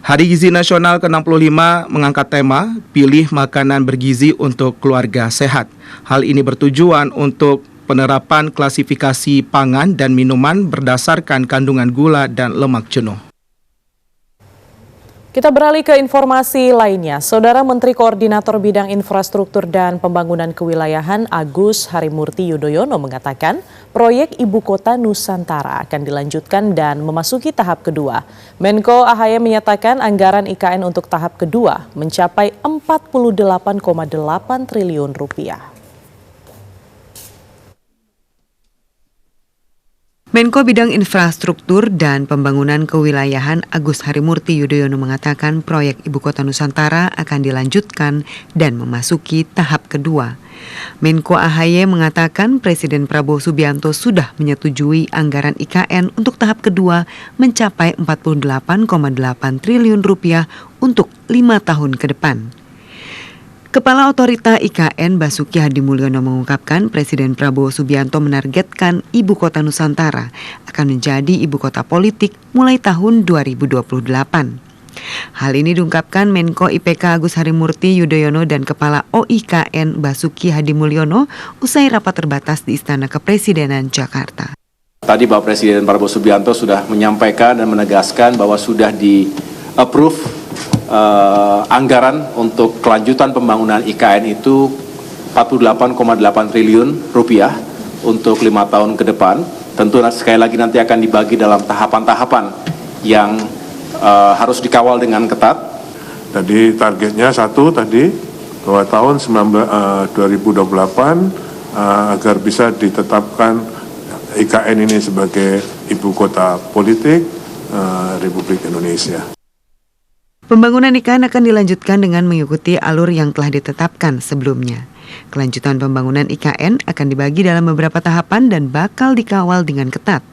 Hari Gizi Nasional ke-65 mengangkat tema Pilih Makanan Bergizi untuk Keluarga Sehat. Hal ini bertujuan untuk penerapan klasifikasi pangan dan minuman berdasarkan kandungan gula dan lemak jenuh. Kita beralih ke informasi lainnya. Saudara Menteri Koordinator Bidang Infrastruktur dan Pembangunan Kewilayahan Agus Harimurti Yudhoyono mengatakan proyek Ibu Kota Nusantara akan dilanjutkan dan memasuki tahap kedua. Menko AHY menyatakan anggaran IKN untuk tahap kedua mencapai 48,8 triliun rupiah. Menko Bidang Infrastruktur dan Pembangunan Kewilayahan Agus Harimurti Yudhoyono mengatakan proyek Ibu Kota Nusantara akan dilanjutkan dan memasuki tahap kedua. Menko AHY mengatakan Presiden Prabowo Subianto sudah menyetujui anggaran IKN untuk tahap kedua mencapai 48,8 triliun rupiah untuk 5 tahun ke depan. Kepala Otorita IKN Basuki Hadimulyono mengungkapkan Presiden Prabowo Subianto menargetkan Ibu Kota Nusantara akan menjadi ibu kota politik mulai tahun 2028. Hal ini diungkapkan Menko IPK Agus Harimurti Yudhoyono dan Kepala OIKN Basuki Hadimulyono usai rapat terbatas di Istana Kepresidenan Jakarta. Tadi Bapak Presiden Prabowo Subianto sudah menyampaikan dan menegaskan bahwa sudah di-approve anggaran untuk kelanjutan pembangunan IKN itu 48,8 triliun rupiah untuk 5 tahun ke depan. Tentu sekali lagi nanti akan dibagi dalam tahapan-tahapan yang harus dikawal dengan ketat. Tadi targetnya bahwa tahun 2028 agar bisa ditetapkan IKN ini sebagai ibu kota politik Republik Indonesia. Pembangunan IKN akan dilanjutkan dengan mengikuti alur yang telah ditetapkan sebelumnya. Kelanjutan pembangunan IKN akan dibagi dalam beberapa tahapan dan bakal dikawal dengan ketat.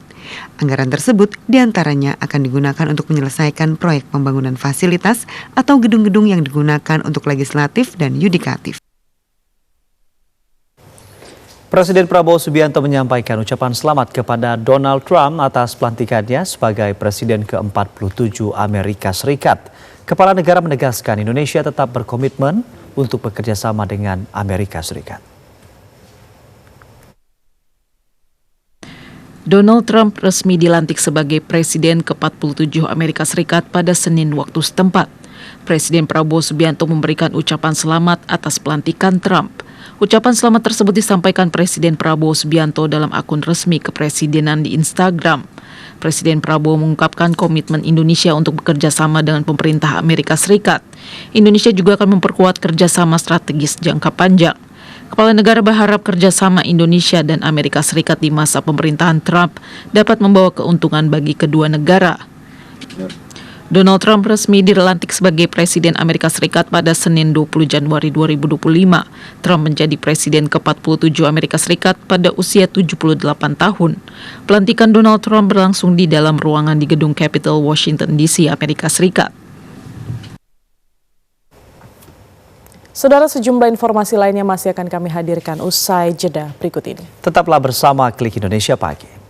Anggaran tersebut diantaranya akan digunakan untuk menyelesaikan proyek pembangunan fasilitas atau gedung-gedung yang digunakan untuk legislatif dan yudikatif. Presiden Prabowo Subianto menyampaikan ucapan selamat kepada Donald Trump atas pelantikannya sebagai Presiden ke-47 Amerika Serikat. Kepala negara menegaskan Indonesia tetap berkomitmen untuk bekerja sama dengan Amerika Serikat. Donald Trump resmi dilantik sebagai Presiden ke-47 Amerika Serikat pada Senin waktu setempat. Presiden Prabowo Subianto memberikan ucapan selamat atas pelantikan Trump. Ucapan selamat tersebut disampaikan Presiden Prabowo Subianto dalam akun resmi kepresidenan di Instagram. Presiden Prabowo mengungkapkan komitmen Indonesia untuk bekerja sama dengan pemerintah Amerika Serikat. Indonesia juga akan memperkuat kerjasama strategis jangka panjang. Kepala negara berharap kerjasama Indonesia dan Amerika Serikat di masa pemerintahan Trump dapat membawa keuntungan bagi kedua negara. Donald Trump resmi dilantik sebagai Presiden Amerika Serikat pada Senin 20 Januari 2025. Trump menjadi Presiden ke-47 Amerika Serikat pada usia 78 tahun. Pelantikan Donald Trump berlangsung di dalam ruangan di gedung Capitol Washington DC, Amerika Serikat. Saudara, sejumlah informasi lainnya masih akan kami hadirkan usai jeda berikut ini. Tetaplah bersama Klik Indonesia Pagi.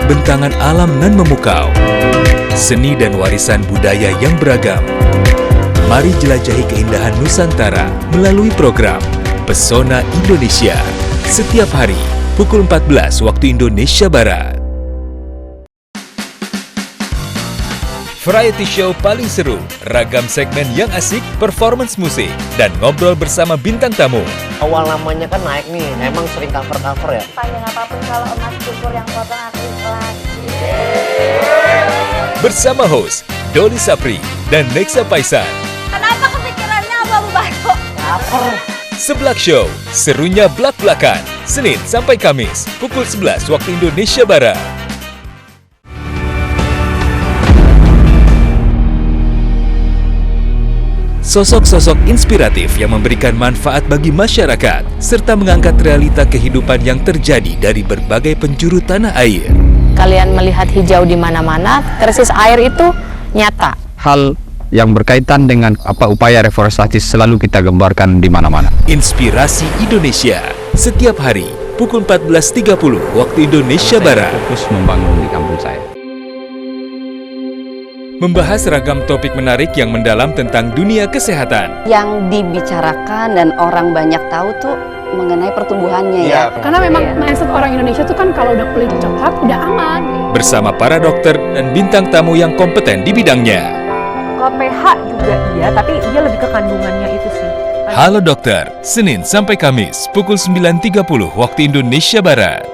Bentangan alam nan memukau, seni dan warisan budaya yang beragam. Mari jelajahi keindahan Nusantara melalui program Pesona Indonesia setiap hari pukul 14 waktu Indonesia Barat. Variety show paling seru, ragam segmen yang asik, performance musik, dan ngobrol bersama bintang tamu. Awal namanya kan naik nih, emang sering cover ya. Panjang apapun kalau emas cukur yang potong aku ikhlas. Bersama host Doli Sapri dan Nexa Paisan. Kenapa kepikirannya abu-abu batu? Seblak Show, serunya blak-blakan, Senin sampai Kamis, pukul 11 waktu Indonesia Barat. Sosok-sosok inspiratif yang memberikan manfaat bagi masyarakat, serta mengangkat realita kehidupan yang terjadi dari berbagai penjuru tanah air. Kalian melihat hijau di mana-mana, krisis air itu nyata. Hal yang berkaitan dengan upaya reforestasi selalu kita gambarkan di mana-mana. Inspirasi Indonesia, setiap hari pukul 14.30 waktu Indonesia Barat. Fokus membangun di kampung saya. Membahas ragam topik menarik yang mendalam tentang dunia kesehatan. Yang dibicarakan dan orang banyak tahu tuh mengenai pertumbuhannya ya. Karena memang mindset orang Indonesia tuh kan kalau udah kulit coklat udah aman. Bersama para dokter dan bintang tamu yang kompeten di bidangnya. Kalau pH juga iya, tapi dia lebih ke kandungannya itu sih. Halo Dokter, Senin sampai Kamis pukul 9.30 waktu Indonesia Barat.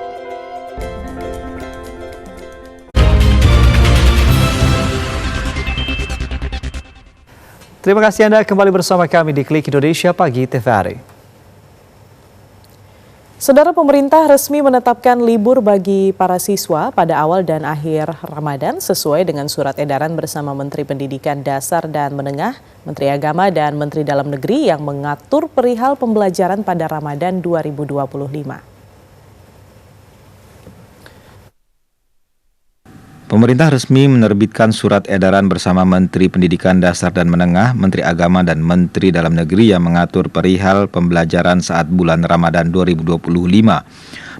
Terima kasih Anda kembali bersama kami di Klik Indonesia Pagi TVRI. Saudara, pemerintah resmi menetapkan libur bagi para siswa pada awal dan akhir Ramadan sesuai dengan surat edaran bersama Menteri Pendidikan Dasar dan Menengah, Menteri Agama dan Menteri Dalam Negeri yang mengatur perihal pembelajaran pada Ramadan 2025. Pemerintah resmi menerbitkan surat edaran bersama Menteri Pendidikan Dasar dan Menengah, Menteri Agama dan Menteri Dalam Negeri yang mengatur perihal pembelajaran saat bulan Ramadan 2025.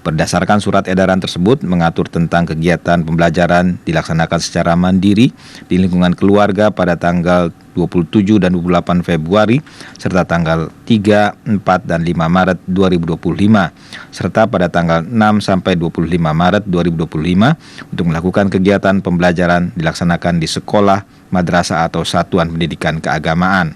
Berdasarkan surat edaran tersebut mengatur tentang kegiatan pembelajaran dilaksanakan secara mandiri di lingkungan keluarga pada tanggal 27 dan 28 Februari serta tanggal 3, 4, dan 5 Maret 2025 serta pada tanggal 6 sampai 25 Maret 2025 untuk melakukan kegiatan pembelajaran dilaksanakan di sekolah, madrasah atau satuan pendidikan keagamaan.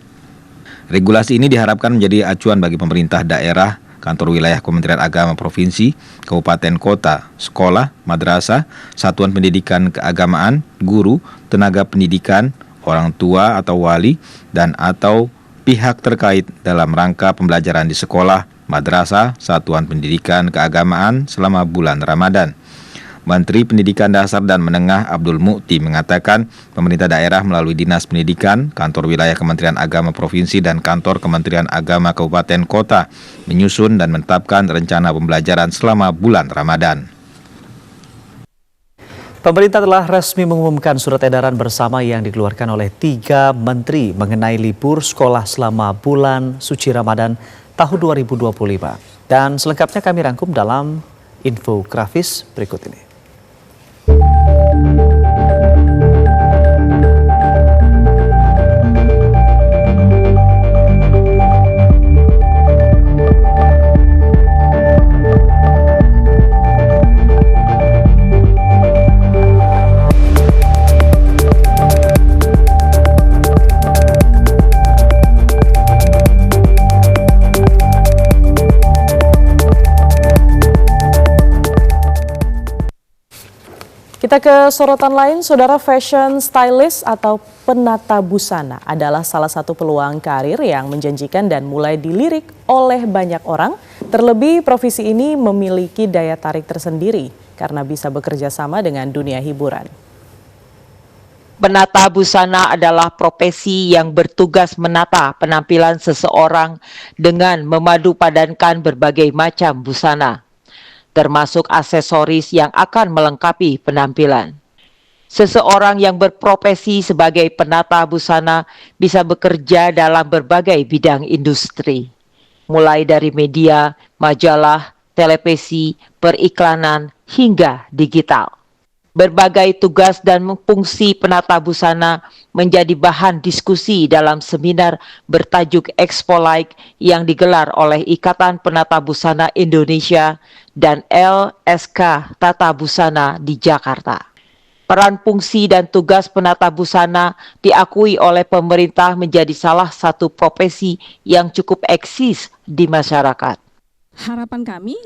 Regulasi ini diharapkan menjadi acuan bagi pemerintah daerah, kantor wilayah Kementerian Agama Provinsi, kabupaten kota, sekolah, madrasah, satuan pendidikan keagamaan, guru, tenaga pendidikan, orang tua atau wali, dan atau pihak terkait dalam rangka pembelajaran di sekolah, madrasah, satuan pendidikan keagamaan selama bulan Ramadan. Menteri Pendidikan Dasar dan Menengah Abdul Mukti mengatakan pemerintah daerah melalui Dinas Pendidikan, Kantor Wilayah Kementerian Agama Provinsi dan Kantor Kementerian Agama Kabupaten Kota menyusun dan menetapkan rencana pembelajaran selama bulan Ramadan. Pemerintah telah resmi mengumumkan surat edaran bersama yang dikeluarkan oleh 3 menteri mengenai libur sekolah selama bulan suci Ramadan tahun 2025. Dan selengkapnya kami rangkum dalam infografis berikut ini. Kita ke sorotan lain, saudara. Fashion stylist atau penata busana adalah salah satu peluang karir yang menjanjikan dan mulai dilirik oleh banyak orang. Terlebih profesi ini memiliki daya tarik tersendiri karena bisa bekerja sama dengan dunia hiburan. Penata busana adalah profesi yang bertugas menata penampilan seseorang dengan memadupadankan berbagai macam busana, termasuk aksesoris yang akan melengkapi penampilan. Seseorang yang berprofesi sebagai penata busana bisa bekerja dalam berbagai bidang industri, mulai dari media, majalah, televisi, periklanan, hingga digital. Berbagai tugas dan fungsi penata busana menjadi bahan diskusi dalam seminar bertajuk Expo Like yang digelar oleh Ikatan Penata Busana Indonesia dan LSK Tata Busana di Jakarta. Peran fungsi dan tugas penata busana diakui oleh pemerintah menjadi salah satu profesi yang cukup eksis di masyarakat. Harapan kami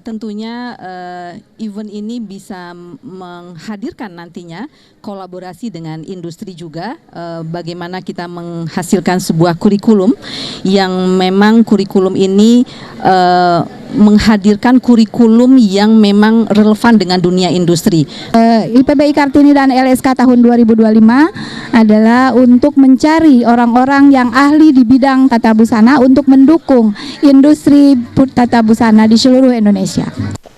tentunya event ini bisa menghadirkan nantinya kolaborasi dengan industri juga, bagaimana kita menghasilkan sebuah kurikulum yang memang kurikulum ini menghadirkan kurikulum yang memang relevan dengan dunia industri. IPBI Kartini dan LSK tahun 2025 adalah untuk mencari orang-orang yang ahli di bidang tata busana untuk mendukung industri tata busana di seluruh Indonesia.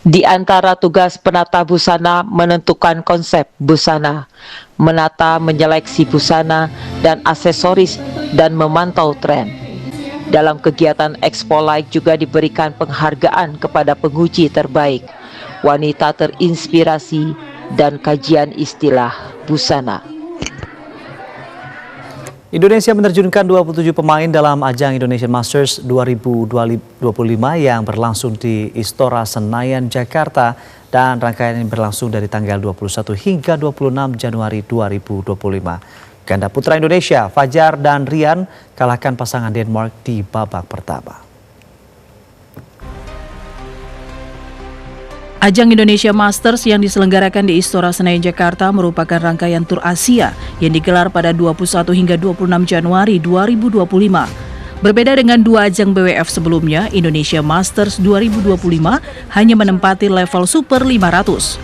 Di antara tugas penata busana menentukan konsep busana, menata menyeleksi busana dan aksesoris dan memantau tren. Dalam kegiatan Expo Like juga diberikan penghargaan kepada penguji terbaik, wanita terinspirasi, dan kajian istilah busana. Indonesia menerjunkan 27 pemain dalam ajang Indonesian Masters 2025 yang berlangsung di Istora Senayan, Jakarta, dan rangkaian ini berlangsung dari tanggal 21 hingga 26 Januari 2025. Ganda putra Indonesia, Fajar dan Rian, kalahkan pasangan Denmark di babak pertama. Ajang Indonesia Masters yang diselenggarakan di Istora Senayan, Jakarta merupakan rangkaian tur Asia yang digelar pada 21 hingga 26 Januari 2025. Berbeda dengan 2 ajang BWF sebelumnya, Indonesia Masters 2025 hanya menempati level Super 500.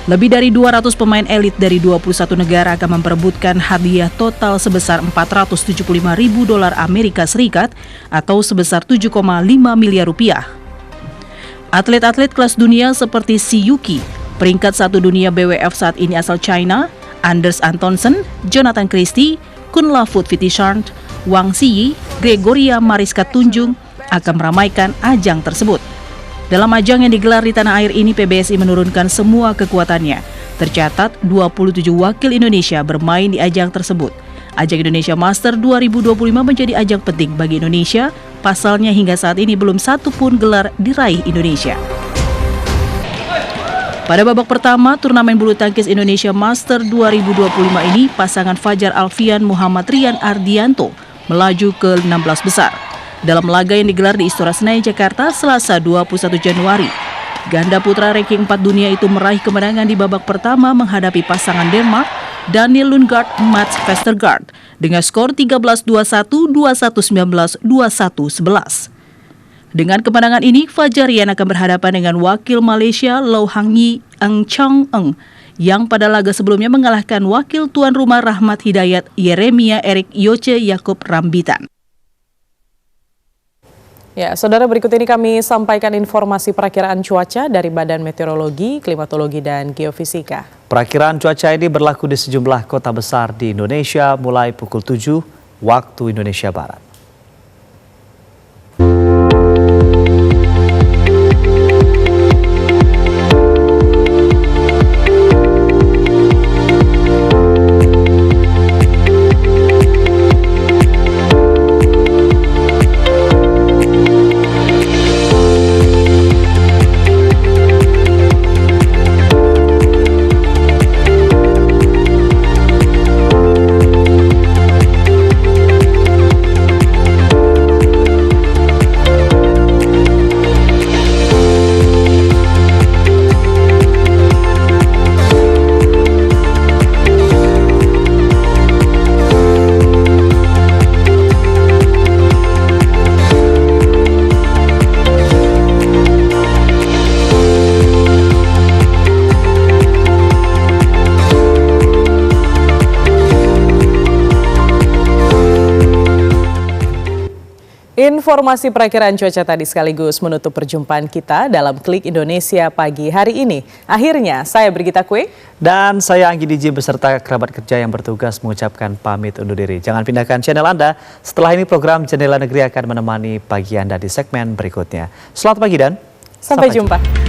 Lebih dari 200 pemain elit dari 21 negara akan memperebutkan hadiah total sebesar $475.000 Amerika Serikat atau sebesar 7,5 miliar rupiah. Atlet-atlet kelas dunia seperti Si Yuki, peringkat 1 dunia BWF saat ini asal China, Anders Antonsen, Jonathan Christie, Kunlavut Vitisharnt, Wang Ziyi, Gregoria Mariska Tunjung akan meramaikan ajang tersebut. Dalam ajang yang digelar di tanah air ini, PBSI menurunkan semua kekuatannya. Tercatat 27 wakil Indonesia bermain di ajang tersebut. Ajang Indonesia Master 2025 menjadi ajang penting bagi Indonesia. Pasalnya hingga saat ini belum satu pun gelar diraih Indonesia. Pada babak pertama turnamen bulu tangkis Indonesia Master 2025 ini, pasangan Fajar Alfian Muhammad Rian Ardianto melaju ke 16 besar. Dalam laga yang digelar di Istora Senayan, Jakarta, Selasa 21 Januari, ganda putra ranking 4 dunia itu meraih kemenangan di babak pertama menghadapi pasangan Denmark, Daniel Lundgaard, Mats Vestergaard, dengan skor 13-21, 21-19, 21-11. Dengan kemenangan ini, Fajar Rian akan berhadapan dengan wakil Malaysia Low Hang Yi Eng Chong Eng yang pada laga sebelumnya mengalahkan wakil tuan rumah Rahmat Hidayat Yeremia Erik Yoce Yakob Rambitan. Ya, saudara, berikut ini kami sampaikan informasi perakiraan cuaca dari Badan Meteorologi, Klimatologi, dan Geofisika. Perakiraan cuaca ini berlaku di sejumlah kota besar di Indonesia mulai pukul 7 waktu Indonesia Barat. Informasi perakiraan cuaca tadi sekaligus menutup perjumpaan kita dalam Klik Indonesia pagi hari ini. Akhirnya, saya Brigita Kue. Dan saya Anggi Diji beserta kerabat kerja yang bertugas mengucapkan pamit undur diri. Jangan pindahkan channel Anda. Setelah ini program Jendela Negeri akan menemani pagi Anda di segmen berikutnya. Selamat pagi dan sampai jumpa.